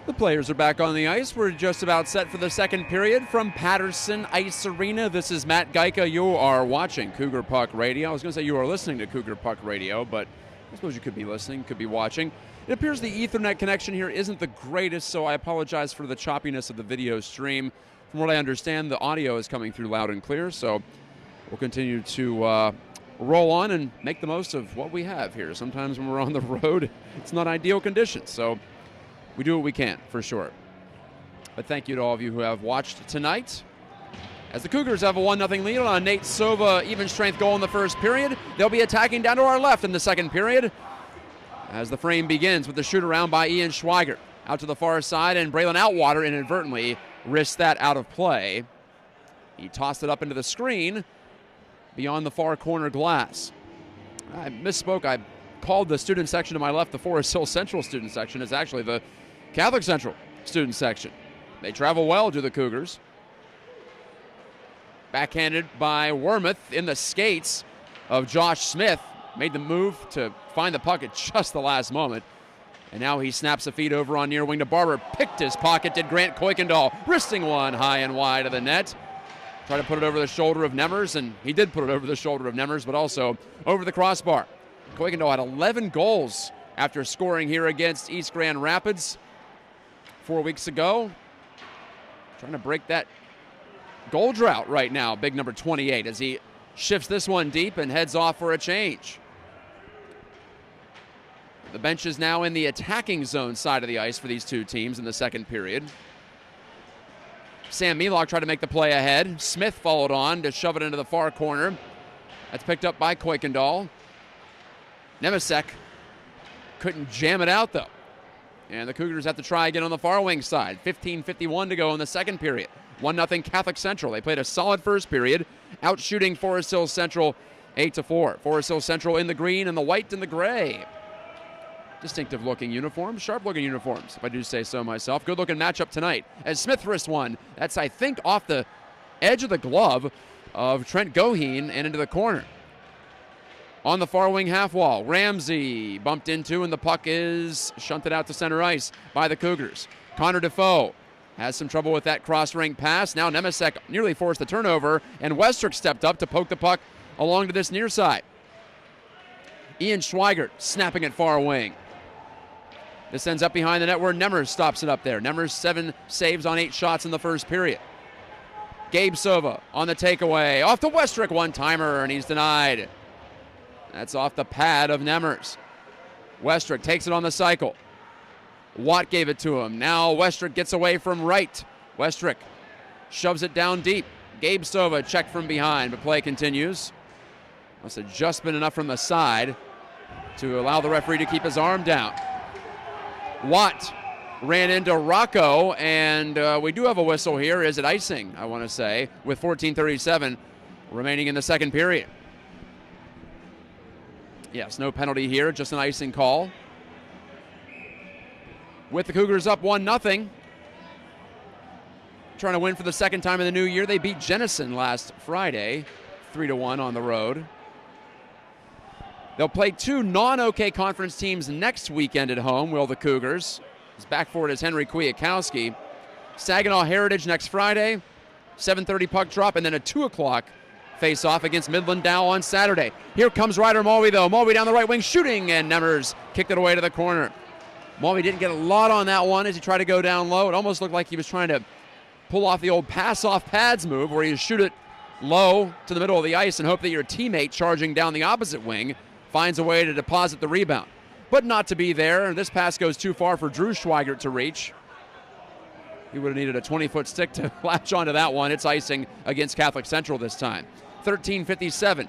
The players are back on the ice. We're just about set for the second period from Patterson Ice Arena. This is Matt Gajtka. You are watching Cougar Puck Radio. I was going to say you are listening to Cougar Puck Radio, but I suppose you could be listening, could be watching. It appears the Ethernet connection here isn't the greatest, so I apologize for the choppiness of the video stream. From what I understand, the audio is coming through loud and clear, so we'll continue to roll on and make the most of what we have here. Sometimes when we're on the road, it's not ideal conditions, so we do what we can, for sure. But thank you to all of you who have watched tonight. As the Cougars have a 1-0 lead on a Nate Sova even-strength goal in the first period, they'll be attacking down to our left in the second period as the frame begins with the shoot-around by Ian Schweiger. Out to the far side, and Braylon Outwater inadvertently risked that out of play. He tossed it up into the screen beyond the far corner glass. I misspoke. I called the student section to my left the Forest Hill Central student section. It's actually the Catholic Central student section. They travel well to the Cougars. Backhanded by Wormuth in the skates of Josh Smith. Made the move to find the puck at just the last moment. And now he snaps a feed over on near wing to Barber. Picked his pocket, did Grant Kuykendall. Wristing one high and wide of the net. Tried to put it over the shoulder of Nemers, and he did put it over the shoulder of Nemers, but also over the crossbar. Kuykendall had 11 goals after scoring here against East Grand Rapids 4 weeks ago. Trying to break that goal drought right now, big number 28, as he shifts this one deep and heads off for a change. The bench is now in the attacking zone side of the ice for these two teams in the second period. Sam Melock tried to make the play ahead. Smith followed on to shove it into the far corner. That's picked up by Kuykendall. Nemesek couldn't jam it out, though. And the Cougars have to try again on the far wing side. 15:51 to go in the second period. 1-0 Catholic Central. They played a solid first period, outshooting Forest Hill Central 8-4. Forest Hill Central in the green and the white and the gray. Distinctive looking uniforms, sharp looking uniforms, if I do say so myself. Good looking matchup tonight as Smith wrists one. That's, I think, off the edge of the glove of Trent Goheen and into the corner. On the far wing half wall, Ramsey bumped into, and the puck is shunted out to center ice by the Cougars. Connor Defoe has some trouble with that cross-ring pass. Now Nemesek nearly forced the turnover, and Westrick stepped up to poke the puck along to this near side. Ian Schweigert snapping at far wing. This ends up behind the net where Nemers stops it up there. Nemers 7 saves on 8 shots in the first period. Gabe Sova on the takeaway. Off to Westrick, one-timer, and he's denied. That's off the pad of Nemers. Westrick takes it on the cycle. Watt gave it to him. Now Westrick gets away from right. Westrick shoves it down deep. Gabe Sova checked from behind, but play continues. Must have just been enough from the side to allow the referee to keep his arm down. Watt ran into Rocco, and we do have a whistle here. Is it icing, I want to say, with 14:37 remaining in the second period. Yes, no penalty here, just an icing call. With the Cougars up 1-0. Trying to win for the second time in the new year. They beat Jenison last Friday, 3-1 on the road. They'll play 2 non-OK conference teams next weekend at home, will the Cougars. His back forward is Henry Kwiatkowski. Saginaw Heritage next Friday, 7:30 puck drop, and then a 2 o'clock face-off against Midland Dow on Saturday. Here comes Ryder Mulvey, though. Mulvey down the right wing shooting, and Nemers kicked it away to the corner. Mulvey didn't get a lot on that one as he tried to go down low. It almost looked like he was trying to pull off the old pass-off pads move where you shoot it low to the middle of the ice and hope that your teammate charging down the opposite wing finds a way to deposit the rebound. But not to be there. This pass goes too far for Drew Schweigert to reach. He would have needed a 20-foot stick to latch onto that one. It's icing against Catholic Central this time. 13:57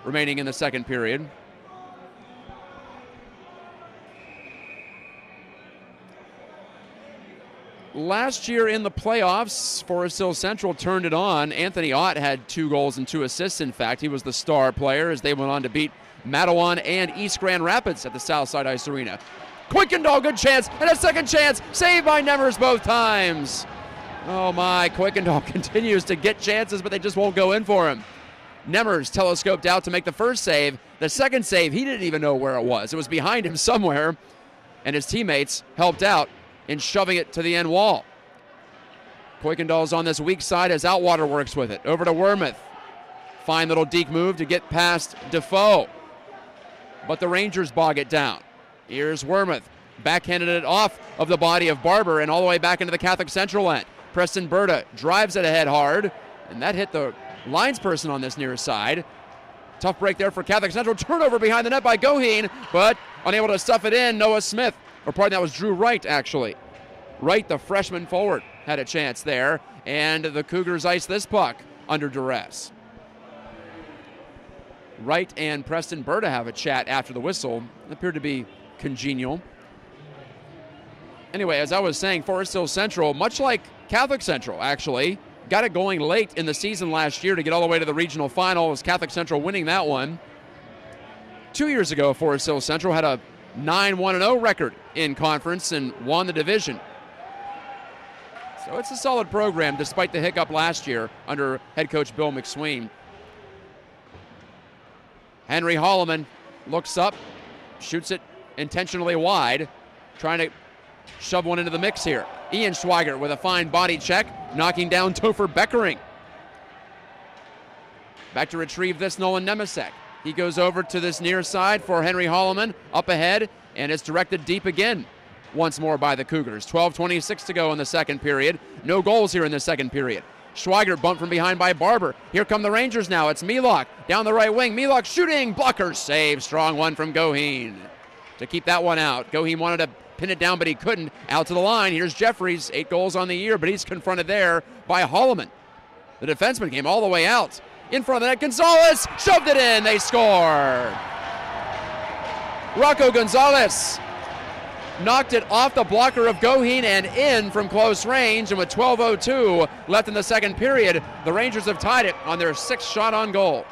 remaining in the second period. Last year in the playoffs, Forest Hill Central turned it on. Anthony Ott had 2 goals and 2 assists, in fact. He was the star player as they went on to beat Matawan and East Grand Rapids at the Southside Ice Arena. Kuykendall, good chance, and a second chance. Saved by Nemers both times. Oh my, Kuykendall continues to get chances, but they just won't go in for him. Nemers telescoped out to make the first save. The second save, he didn't even know where it was. It was behind him somewhere, and his teammates helped out and shoving it to the end wall. Kuykendall's on this weak side as Outwater works with it. Over to Wormuth. Fine little deke move to get past Defoe. But the Rangers bog it down. Here's Wormuth. Backhanded it off of the body of Barber and all the way back into the Catholic Central end. Preston Berta drives it ahead hard, and that hit the linesperson on this near side. Tough break there for Catholic Central. Turnover behind the net by Goheen, but unable to stuff it in. Noah Smith, or pardon, that was Drew Wright, actually. Wright, the freshman forward, had a chance there, and the Cougars ice this puck under duress. Wright and Preston Berta have a chat after the whistle. Appeared to be congenial. Anyway, as I was saying, Forest Hill Central, much like Catholic Central, actually, got it going late in the season last year to get all the way to the regional final. It was Catholic Central winning that one. 2 years ago, Forest Hill Central had a 9-1-0 record in conference and won the division. So it's a solid program despite the hiccup last year under head coach Bill McSween. Henry Holloman looks up, shoots it intentionally wide, trying to shove one into the mix here. Ian Schweigert with a fine body check, knocking down Topher Beckering. Back to retrieve this, Nolan Nemesek. He goes over to this near side for Henry Holloman, up ahead, and it's directed deep again once more by the Cougars. 12:26 to go in the second period. No goals here in the second period. Schweigert bumped from behind by Barber. Here come the Rangers now. It's Milok down the right wing. Milok shooting, blocker save. Strong one from Goheen to keep that one out. Goheen wanted to pin it down, but he couldn't. Out to the line. Here's Jeffries, 8 goals on the year, but he's confronted there by Holloman. The defenseman came all the way out. In front of the net, Gonzalez shoved it in. They scored. Rocco Gonzalez knocked it off the blocker of Goheen and in from close range, and with 12:02 left in the second period, the Rangers have tied it on their 6th shot on goal.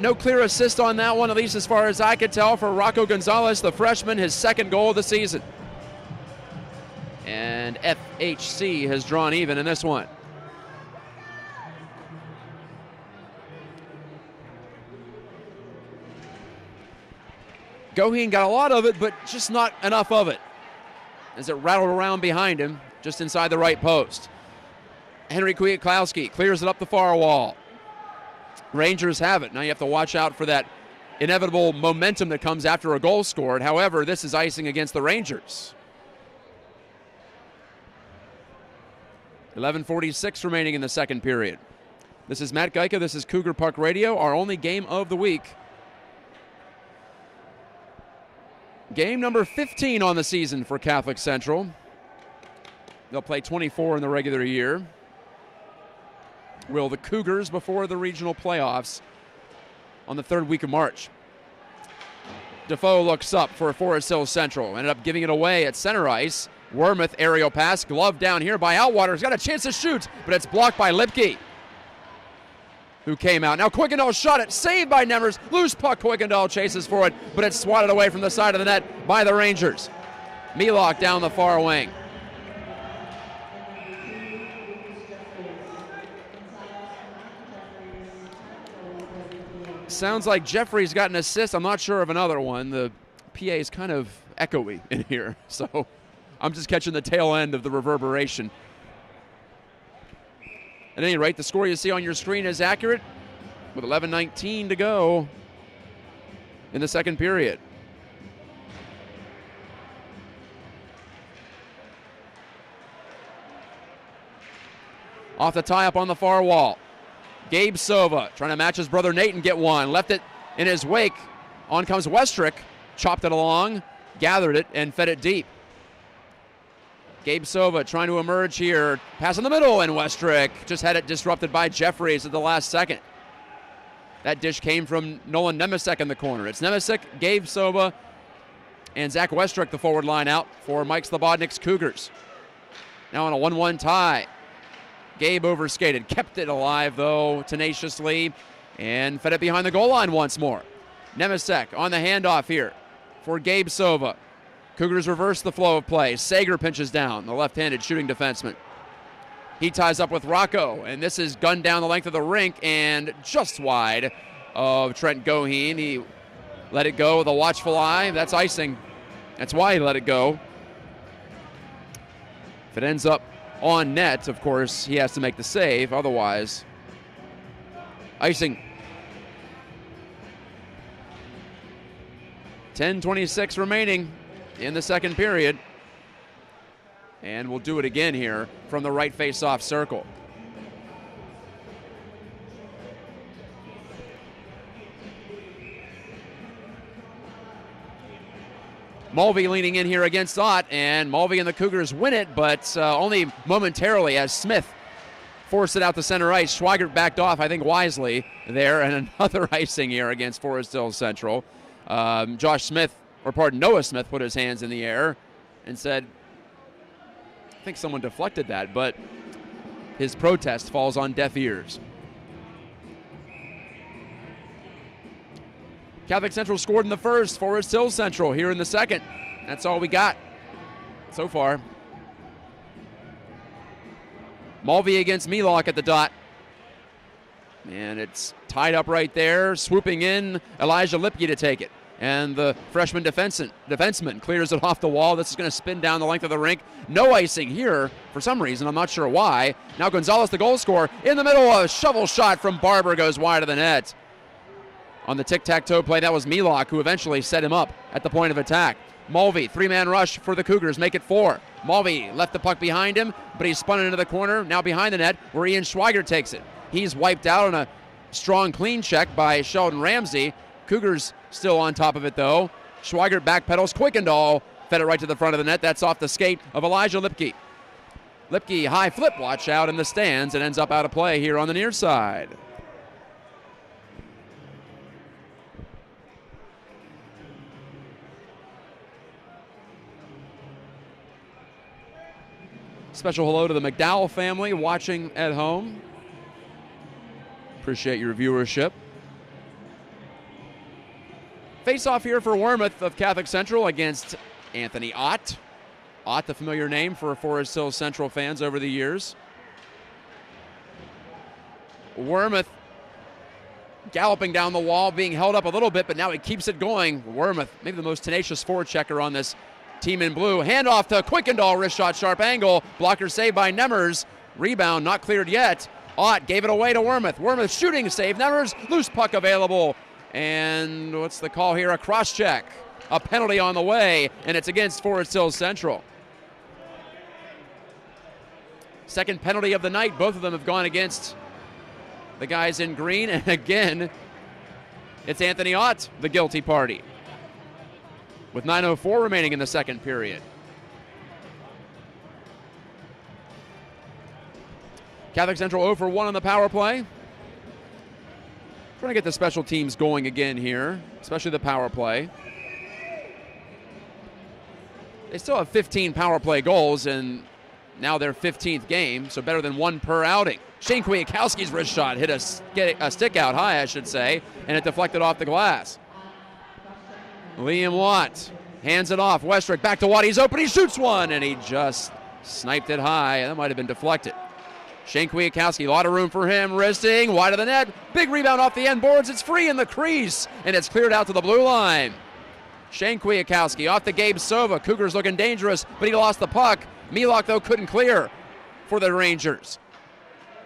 No clear assist on that one, at least as far as I could tell, for Rocco Gonzalez, the freshman, his 2nd goal of the season. And FHC has drawn even in this one. Goheen got a lot of it, but just not enough of it as it rattled around behind him, just inside the right post. Henry Kwiatkowski clears it up the far wall. Rangers have it. Now you have to watch out for that inevitable momentum that comes after a goal scored. However, this is icing against the Rangers. 11:46 remaining in the second period. This is Matt Gajtka. This is Cougar Puck Radio, our only game of the week. Game number 15 on the season for Catholic Central. They'll play 24 in the regular year. Will the Cougars before the regional playoffs on the 3rd week of March. Defoe looks up for Forest Hill Central. Ended up giving it away at center ice. Wormuth aerial pass, glove down here by Outwater. He's got a chance to shoot, but it's blocked by Lipke, who came out. Now Kuykendall shot it, saved by Nemers. Loose puck, Kuykendall chases for it, but it's swatted away from the side of the net by the Rangers. Milok down the far wing. Sounds like Jeffrey's got an assist. I'm not sure of another one. The PA is kind of echoey in here, so I'm just catching the tail end of the reverberation. At any rate, the score you see on your screen is accurate with 11:19 to go in the second period. Off the tie-up on the far wall. Gabe Sova trying to match his brother Nate and get one. Left it in his wake. On comes Westrick. Chopped it along, gathered it, and fed it deep. Gabe Sova trying to emerge here. Pass in the middle, and Westrick just had it disrupted by Jeffries at the last second. That dish came from Nolan Nemesek in the corner. It's Nemesek, Gabe Sova, and Zach Westrick, the forward line out for Mike Slobodnik's Cougars. Now on a 1-1 tie. Gabe overskated, kept it alive though tenaciously, and fed it behind the goal line once more. Nemesek on the handoff here for Gabe Sova. Cougars reverse the flow of play. Sager pinches down, the left-handed shooting defenseman. He ties up with Rocco, and this is gunned down the length of the rink and just wide of Trent Goheen. He let it go with a watchful eye. That's icing. That's why he let it go. If it ends up on net, of course, he has to make the save. Otherwise, icing. 10:26 remaining in the second period. And we'll do it again here from the right face-off circle. Mulvey leaning in here against Ott, and Mulvey and the Cougars win it, but only momentarily as Smith forced it out to center ice. Schweigert backed off, I think, wisely there, and another icing here against Forest Hills Central. Noah Smith put his hands in the air and said, I think someone deflected that, but his protest falls on deaf ears. Catholic Central scored in the first, Forest Hills Central here in the second. That's all we got so far. Mulvey against Milok at the dot. And it's tied up right there. Swooping in, Elijah Lipke to take it. And the freshman defenseman clears it off the wall. This is going to spin down the length of the rink. No icing here for some reason. I'm not sure why. Now Gonzalez, the goal scorer, in the middle. A shovel shot from Barber goes wide of the net. On the tic-tac-toe play, that was Milok who eventually set him up at the point of attack. Mulvey, three-man rush for the Cougars, make it 4. Mulvey left the puck behind him, but he's spun it into the corner, now behind the net, where Ian Schweigert takes it. He's wiped out on a strong clean check by Sheldon Ramsey. Cougars still on top of it, though. Schweigert backpedals, Quickendall fed it right to the front of the net. That's off the skate of Elijah Lipke. Lipke, high flip, watch out in the stands, and ends up out of play here on the near side. Special hello to the McDowell family watching at home. Appreciate your viewership. Face-off here for Wormuth of Catholic Central against Anthony Ott. Ott, the familiar name for Forest Hills Central fans over the years. Wormuth galloping down the wall, being held up a little bit, but now he keeps it going. Wormuth, maybe the most tenacious forechecker on this team in blue. Handoff to Quickendall, wrist shot, sharp angle. Blocker saved by Nemmers. Rebound not cleared yet. Ott gave it away to Wormuth. Wormuth shooting save. Nemmers, loose puck available. And what's the call here? A cross check. A penalty on the way, and it's against Forest Hills Central. Second penalty of the night. Both of them have gone against the guys in green. And again, it's Anthony Ott, the guilty party, with 9:04 remaining in the second period. Catholic Central 0 for 1 on the power play. Trying to get the special teams going again here, especially the power play. They still have 15 power play goals, and now their 15th game, so better than 1 per outing. Shane Kwiatkowski's wrist shot hit a stick out high, I should say, and it deflected off the glass. Liam Watt hands it off. Westrick back to Watt. He's open. He shoots one, and he just sniped it high. That might have been deflected. Shane Kwiatkowski, a lot of room for him. Wristing, wide of the net. Big rebound off the end boards. It's free in the crease, and it's cleared out to the blue line. Shane Kwiatkowski off the Gabe Sova. Cougars looking dangerous, but he lost the puck. Milok, though, couldn't clear for the Rangers.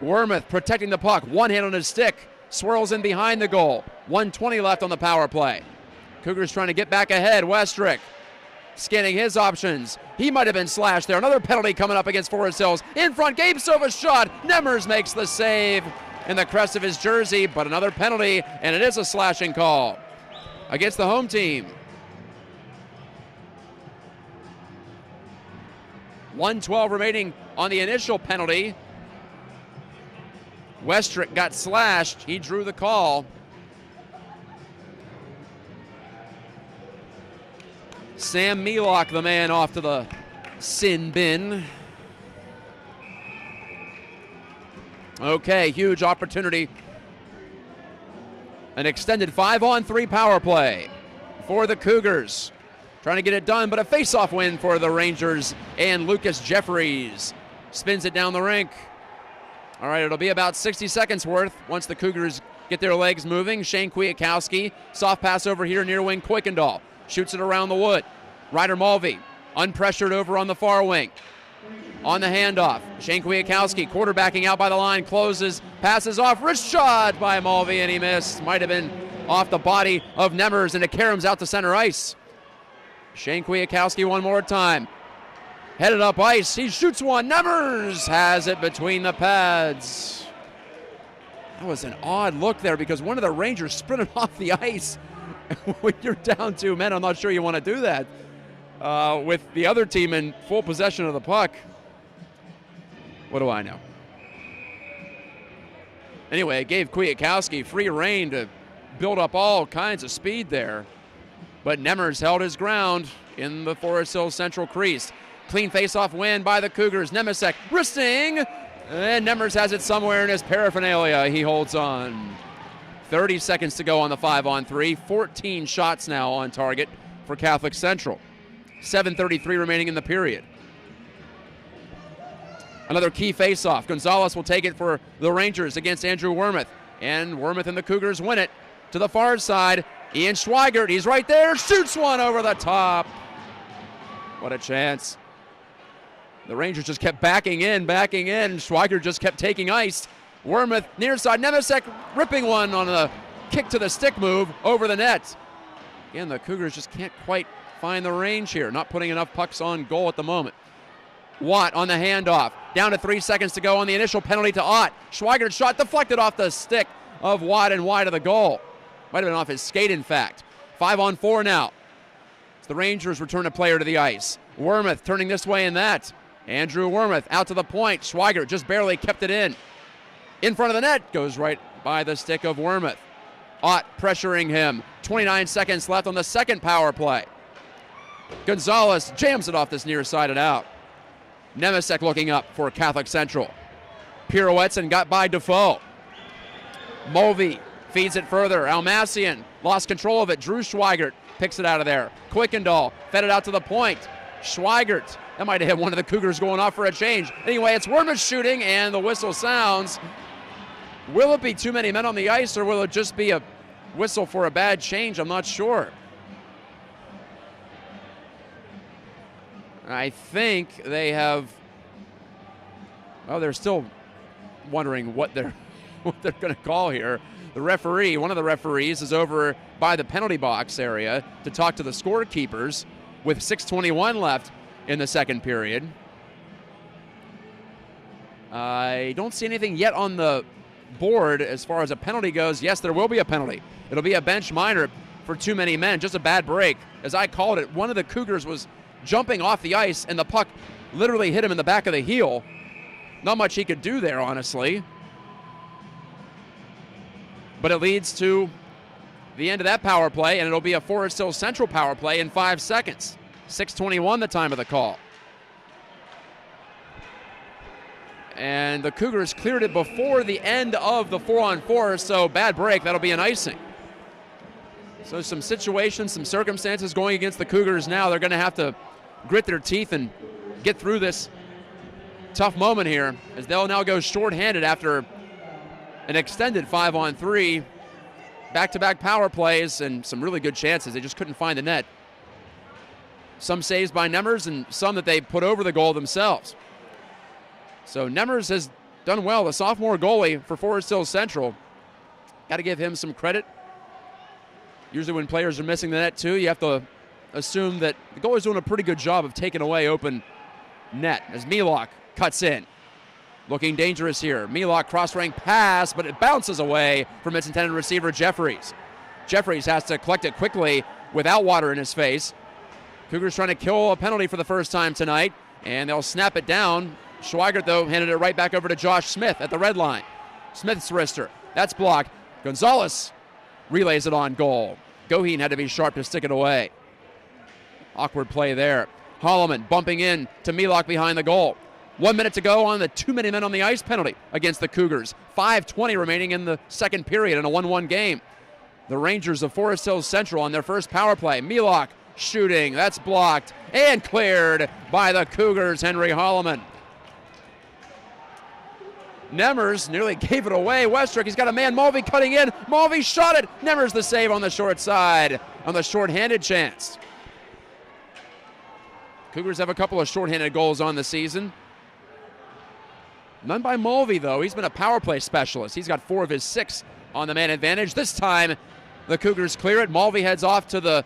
Wormuth protecting the puck. One hand on his stick. Swirls in behind the goal. 1:20 left on the power play. Cougars trying to get back ahead. Westrick scanning his options. He might have been slashed there. Another penalty coming up against Forest Hills. In front, Gabe Sova's shot. Nemmers makes the save in the crest of his jersey, but another penalty, and it is a slashing call against the home team. 1:12 remaining on the initial penalty. Westrick got slashed. He drew the call. Sam Milok, the man, off to the sin bin. Okay, huge opportunity. An extended 5-on-3 power play for the Cougars. Trying to get it done, but a face-off win for the Rangers, and Lucas Jeffries spins it down the rink. All right, it'll be about 60 seconds worth once the Cougars get their legs moving. Shane Kwiatkowski, soft pass over here near wing Kuykendall. Shoots it around the wood. Ryder Mulvey, unpressured over on the far wing. On the handoff, Shane Kwiatkowski quarterbacking out by the line, closes, passes off, wrist shot by Mulvey, and he missed. Might have been off the body of Nemmers, and it caroms out to center ice. Shane Kwiatkowski one more time. Headed up ice, he shoots one. Nemmers has it between the pads. That was an odd look there because one of the Rangers sprinted off the ice. When you're down 2 men, I'm not sure you want to do that with the other team in full possession of the puck. What do I know? Anyway, it gave Kwiatkowski free rein to build up all kinds of speed there. But Nemmers held his ground in the Forest Hills Central crease. Clean face-off win by the Cougars. Nemesek wristing, and Nemmers has it somewhere in his paraphernalia. He holds on. 30 seconds to go on the 5-on-3. 14 shots now on target for Catholic Central. 7:33 remaining in the period. Another key face-off. Gonzalez will take it for the Rangers against Andrew Wormuth. And Wormuth and the Cougars win it to the far side. Ian Schweigert, he's right there, shoots one over the top. What a chance. The Rangers just kept backing in. Schweigert just kept taking ice. Wormuth near side. Nemesek ripping one on a kick to the stick move over the net. Again, the Cougars just can't quite find the range here. Not putting enough pucks on goal at the moment. Watt on the handoff. Down to 3 seconds to go on the initial penalty to Ott. Schweigert's shot deflected off the stick of Watt and wide of the goal. Might have been off his skate, in fact. 5-on-4 now. As the Rangers return a player to the ice. Wormuth turning this way and that. Andrew Wormuth out to the point. Schweigert just barely kept it in. In front of the net, goes right by the stick of Wormuth. Ott pressuring him. 29 seconds left on the second power play. Gonzalez jams it off this near side and out. Nemesek looking up for Catholic Central. Pirouettes and got by Defoe. Mulvey feeds it further. Almassian lost control of it. Drew Schweigert picks it out of there. Kuykendall fed it out to the point. Schweigert, that might have hit one of the Cougars going off for a change. Anyway, it's Wormuth shooting, and the whistle sounds. Will it be too many men on the ice, or will it just be a whistle for a bad change? I'm not sure. I think they have, well, they're still wondering what they're going to call here. The referee, one of the referees, is over by the penalty box area to talk to the scorekeepers with 6:21 left in the second period. I don't see anything yet on the board as far as a penalty goes. Yes, there will be a penalty. It'll be a bench minor for too many men, just a bad break. As I called it, one of the Cougars was jumping off the ice, and the puck literally hit him in the back of the heel. Not much he could do there, honestly. But it leads to the end of that power play, and it'll be a Forest Hills Central power play in 5 seconds. 6:21 the time of the call. And the Cougars cleared it before the end of the 4-on-4, so bad break, that'll be an icing. So some situations, some circumstances going against the Cougars now. They're going to have to grit their teeth and get through this tough moment here, as they'll now go shorthanded after an extended 5-on-3, back-to-back power plays, and some really good chances. They just couldn't find the net. Some saves by Nemmers and some that they put over the goal themselves. So Nemmers has done well. The sophomore goalie for Forest Hills Central, got to give him some credit. Usually when players are missing the net too, you have to assume that the goalie's doing a pretty good job of taking away open net as Milok cuts in. Looking dangerous here. Milok cross-rank pass, but it bounces away from its intended receiver, Jeffries. Jeffries has to collect it quickly without water in his face. Cougars trying to kill a penalty for the first time tonight, and they'll snap it down. Schweigert, though, handed it right back over to Josh Smith at the red line. Smith's wrister. That's blocked. Gonzalez relays it on goal. Goheen had to be sharp to stick it away. Awkward play there. Holloman bumping in to Milok behind the goal. 1 minute to go on the too many men on the ice penalty against the Cougars. 5:20 remaining in the second period in a 1-1 game. The Rangers of Forest Hills Central on their first power play. Milok shooting. That's blocked and cleared by the Cougars, Henry Holloman. Nemers nearly gave it away. Westrick, he's got a man, Mulvey cutting in. Mulvey shot it. Nemers the save on the short side on the shorthanded chance. Cougars have a couple of shorthanded goals on the season. None by Mulvey, though. He's been a power play specialist. He's got 4 of his 6 on the man advantage. This time, the Cougars clear it. Mulvey heads off to the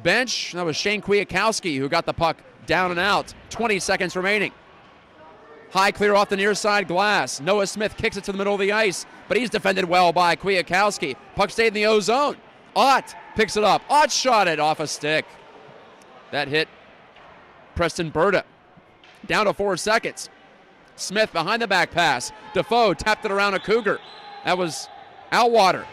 bench. That was Shane Kwiatkowski who got the puck down and out. 20 seconds remaining. High clear off the near side glass. Noah Smith kicks it to the middle of the ice, but he's defended well by Kwiatkowski. Puck stayed in the O zone. Ott picks it up. Ott shot it off a stick. That hit Preston Berta. Down to 4 seconds. Smith behind the back pass. Defoe tapped it around a Cougar. That was Outwater.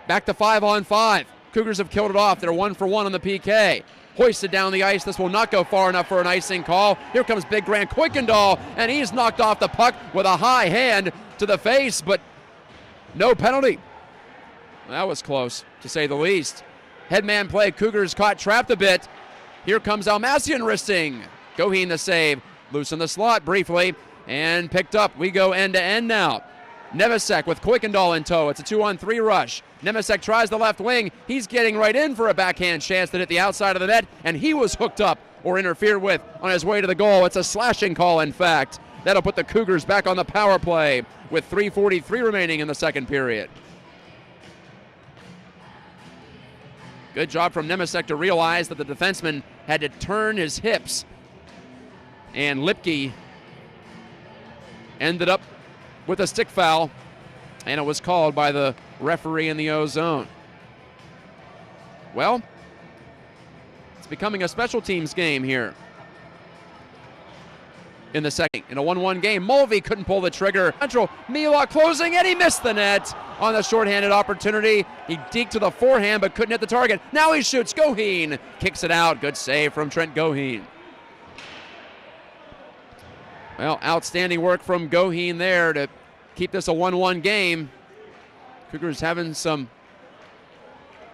Back to 5-on-5. Cougars have killed it off. They're 1 for 1 on the PK. Hoisted down the ice. This will not go far enough for an icing call. Here comes Big Grant Kuykendall, and he's knocked off the puck with a high hand to the face, but no penalty. That was close, to say the least. Headman play. Cougars caught trapped a bit. Here comes Almassian wristing. Goheen the save. Loose in the slot briefly, and picked up. We go end to end now. Nemesek with Kuykendall in tow. It's a 2-on-3 rush. Nemesek tries the left wing. He's getting right in for a backhand chance that hit the outside of the net, and he was hooked up or interfered with on his way to the goal. It's a slashing call, in fact. That'll put the Cougars back on the power play with 3:43 remaining in the second period. Good job from Nemesek to realize that the defenseman had to turn his hips, and Lipke ended up with a stick foul, and it was called by the referee in the O zone. Well, it's becoming a special teams game here in the second. In a 1-1 game, Mulvey couldn't pull the trigger. Central, Milok closing, and he missed the net on the shorthanded opportunity. He deked to the forehand, but couldn't hit the target. Now he shoots. Goheen kicks it out. Good save from Trent Goheen. Well, outstanding work from Goheen there to keep this a 1-1 game. Cougars having some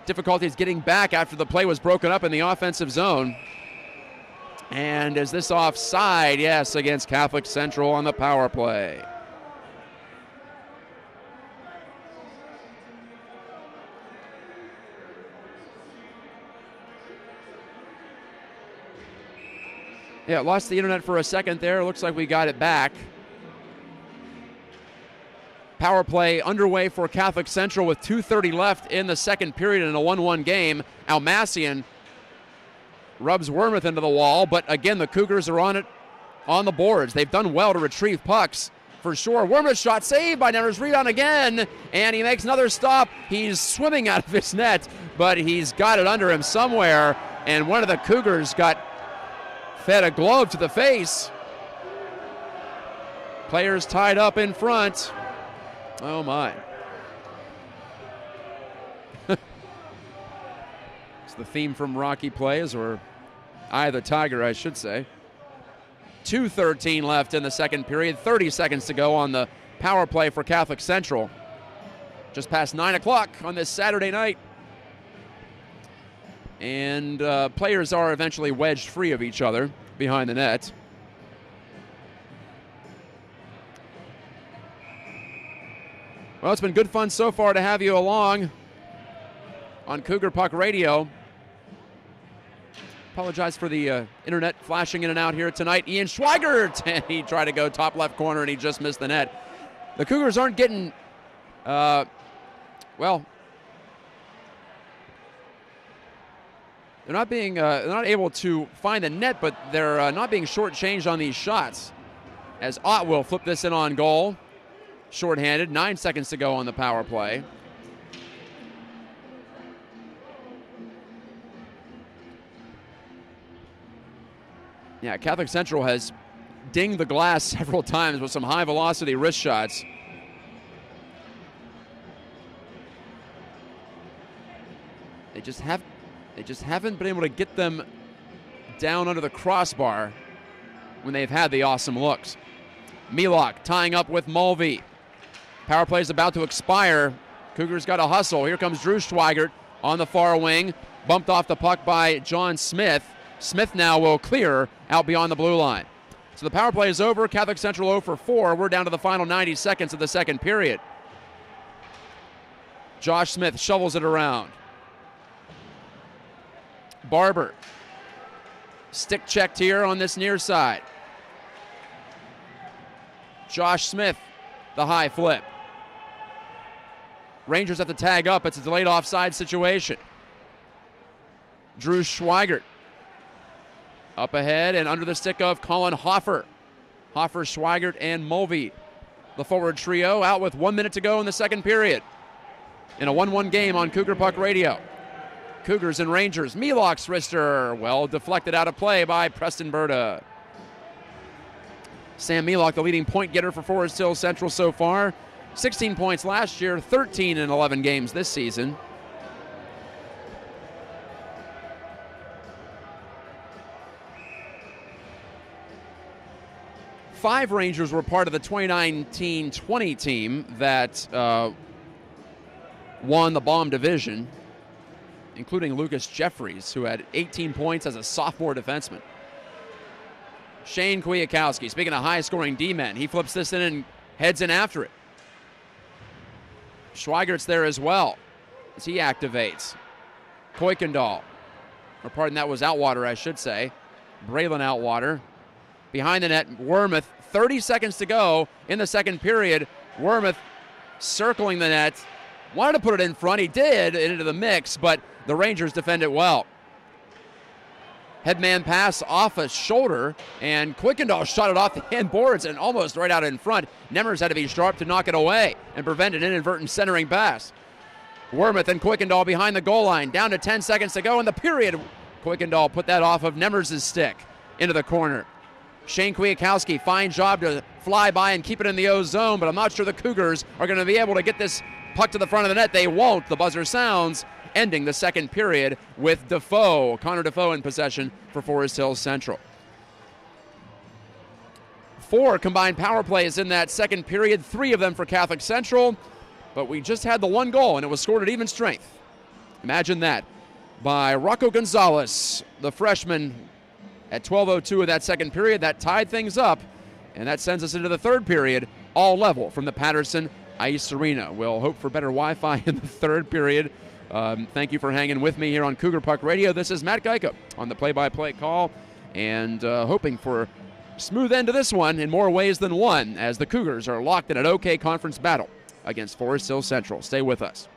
difficulties getting back after the play was broken up in the offensive zone. And is this offside? Yes, against Catholic Central on the power play. Yeah, lost the internet for a second there. Looks like we got it back. Power play underway for Catholic Central with 2:30 left in the second period in a 1-1 game. Almassian rubs Wormuth into the wall, but again, the Cougars are on it on the boards. They've done well to retrieve pucks for sure. Wormuth shot saved by Nemers. Rebound again, and he makes another stop. He's swimming out of his net, but he's got it under him somewhere, and one of the Cougars got fed a glove to the face. Players tied up in front. Oh my. It's the theme from Rocky Plays, or Eye of the Tiger, I should say. 2:13 left in the second period. 30 seconds to go on the power play for Catholic Central. Just past 9 o'clock on this Saturday night. And players are eventually wedged free of each other behind the net. Well, it's been good fun so far to have you along on Cougar Puck Radio. Apologize for the internet flashing in and out here tonight. Ian Schweigert, and he tried to go top left corner, and he just missed the net. The Cougars aren't getting, well, they're not being, they're not able to find the net, but they're not being shortchanged on these shots. As Ott will flip this in on goal. Shorthanded, 9 seconds to go on the power play. Yeah, Catholic Central has dinged the glass several times with some high velocity wrist shots. They just haven't been able to get them down under the crossbar when they've had the awesome looks. Milok tying up with Mulvey. Power play is about to expire. Cougars got to hustle. Here comes Drew Schweigert on the far wing. Bumped off the puck by John Smith. Smith now will clear out beyond the blue line. So the power play is over. Catholic Central 0 for 4. We're down to the final 90 seconds of the second period. Josh Smith shovels it around. Barber. Stick checked here on this near side. Josh Smith, the high flip. Rangers have to tag up. It's a delayed offside situation. Drew Schweigert up ahead and under the stick of Colin Hoffer. Hoffer, Schweigert, and Mulvey. The forward trio out with 1 minute to go in the second period. In a 1-1 game on Cougar Puck Radio. Cougars and Rangers. Milok's wrister, well deflected out of play by Preston Berta. Sam Milok, the leading point getter for Forest Hill Central so far. 16 points last year, 13 in 11 games this season. Five Rangers were part of the 2019-20 team that won the Baum division, including Lucas Jeffries, who had 18 points as a sophomore defenseman. Shane Kwiatkowski, speaking of high-scoring D-men, he flips this in and heads in after it. Schweigert's there as well as he activates. Kuykendall, or pardon, that was Outwater, I should say. Braylon Outwater. Behind the net, Wormuth, 30 seconds to go in the second period. Wormuth circling the net. Wanted to put it in front. He did, into the mix, but the Rangers defend it well. Headman pass off a shoulder, and Kuykendall shot it off the end boards and almost right out in front. Nemmers had to be sharp to knock it away and prevent an inadvertent centering pass. Wormuth and Kuykendall behind the goal line. Down to 10 seconds to go in the period. Kuykendall put that off of Nemmers' stick into the corner. Shane Kwiatkowski, fine job to fly by and keep it in the O zone, but I'm not sure the Cougars are going to be able to get this puck to the front of the net. They won't. The buzzer sounds, ending the second period with Defoe, Connor Defoe in possession for Forest Hill Central. 4 combined power plays in that second period, 3 of them for Catholic Central, but we just had the 1 goal, and it was scored at even strength. Imagine that, by Rocco Gonzalez, the freshman, at 12:02 of that second period. That tied things up, and that sends us into the third period, all level from the Patterson Ice Arena. We'll hope for better Wi-Fi in the third period. Thank you for hanging with me here on Cougar Puck Radio. This is Matt Gajtka on the play-by-play call, and hoping for a smooth end to this one in more ways than one, as the Cougars are locked in an OK Conference battle against Forest Hill Central. Stay with us.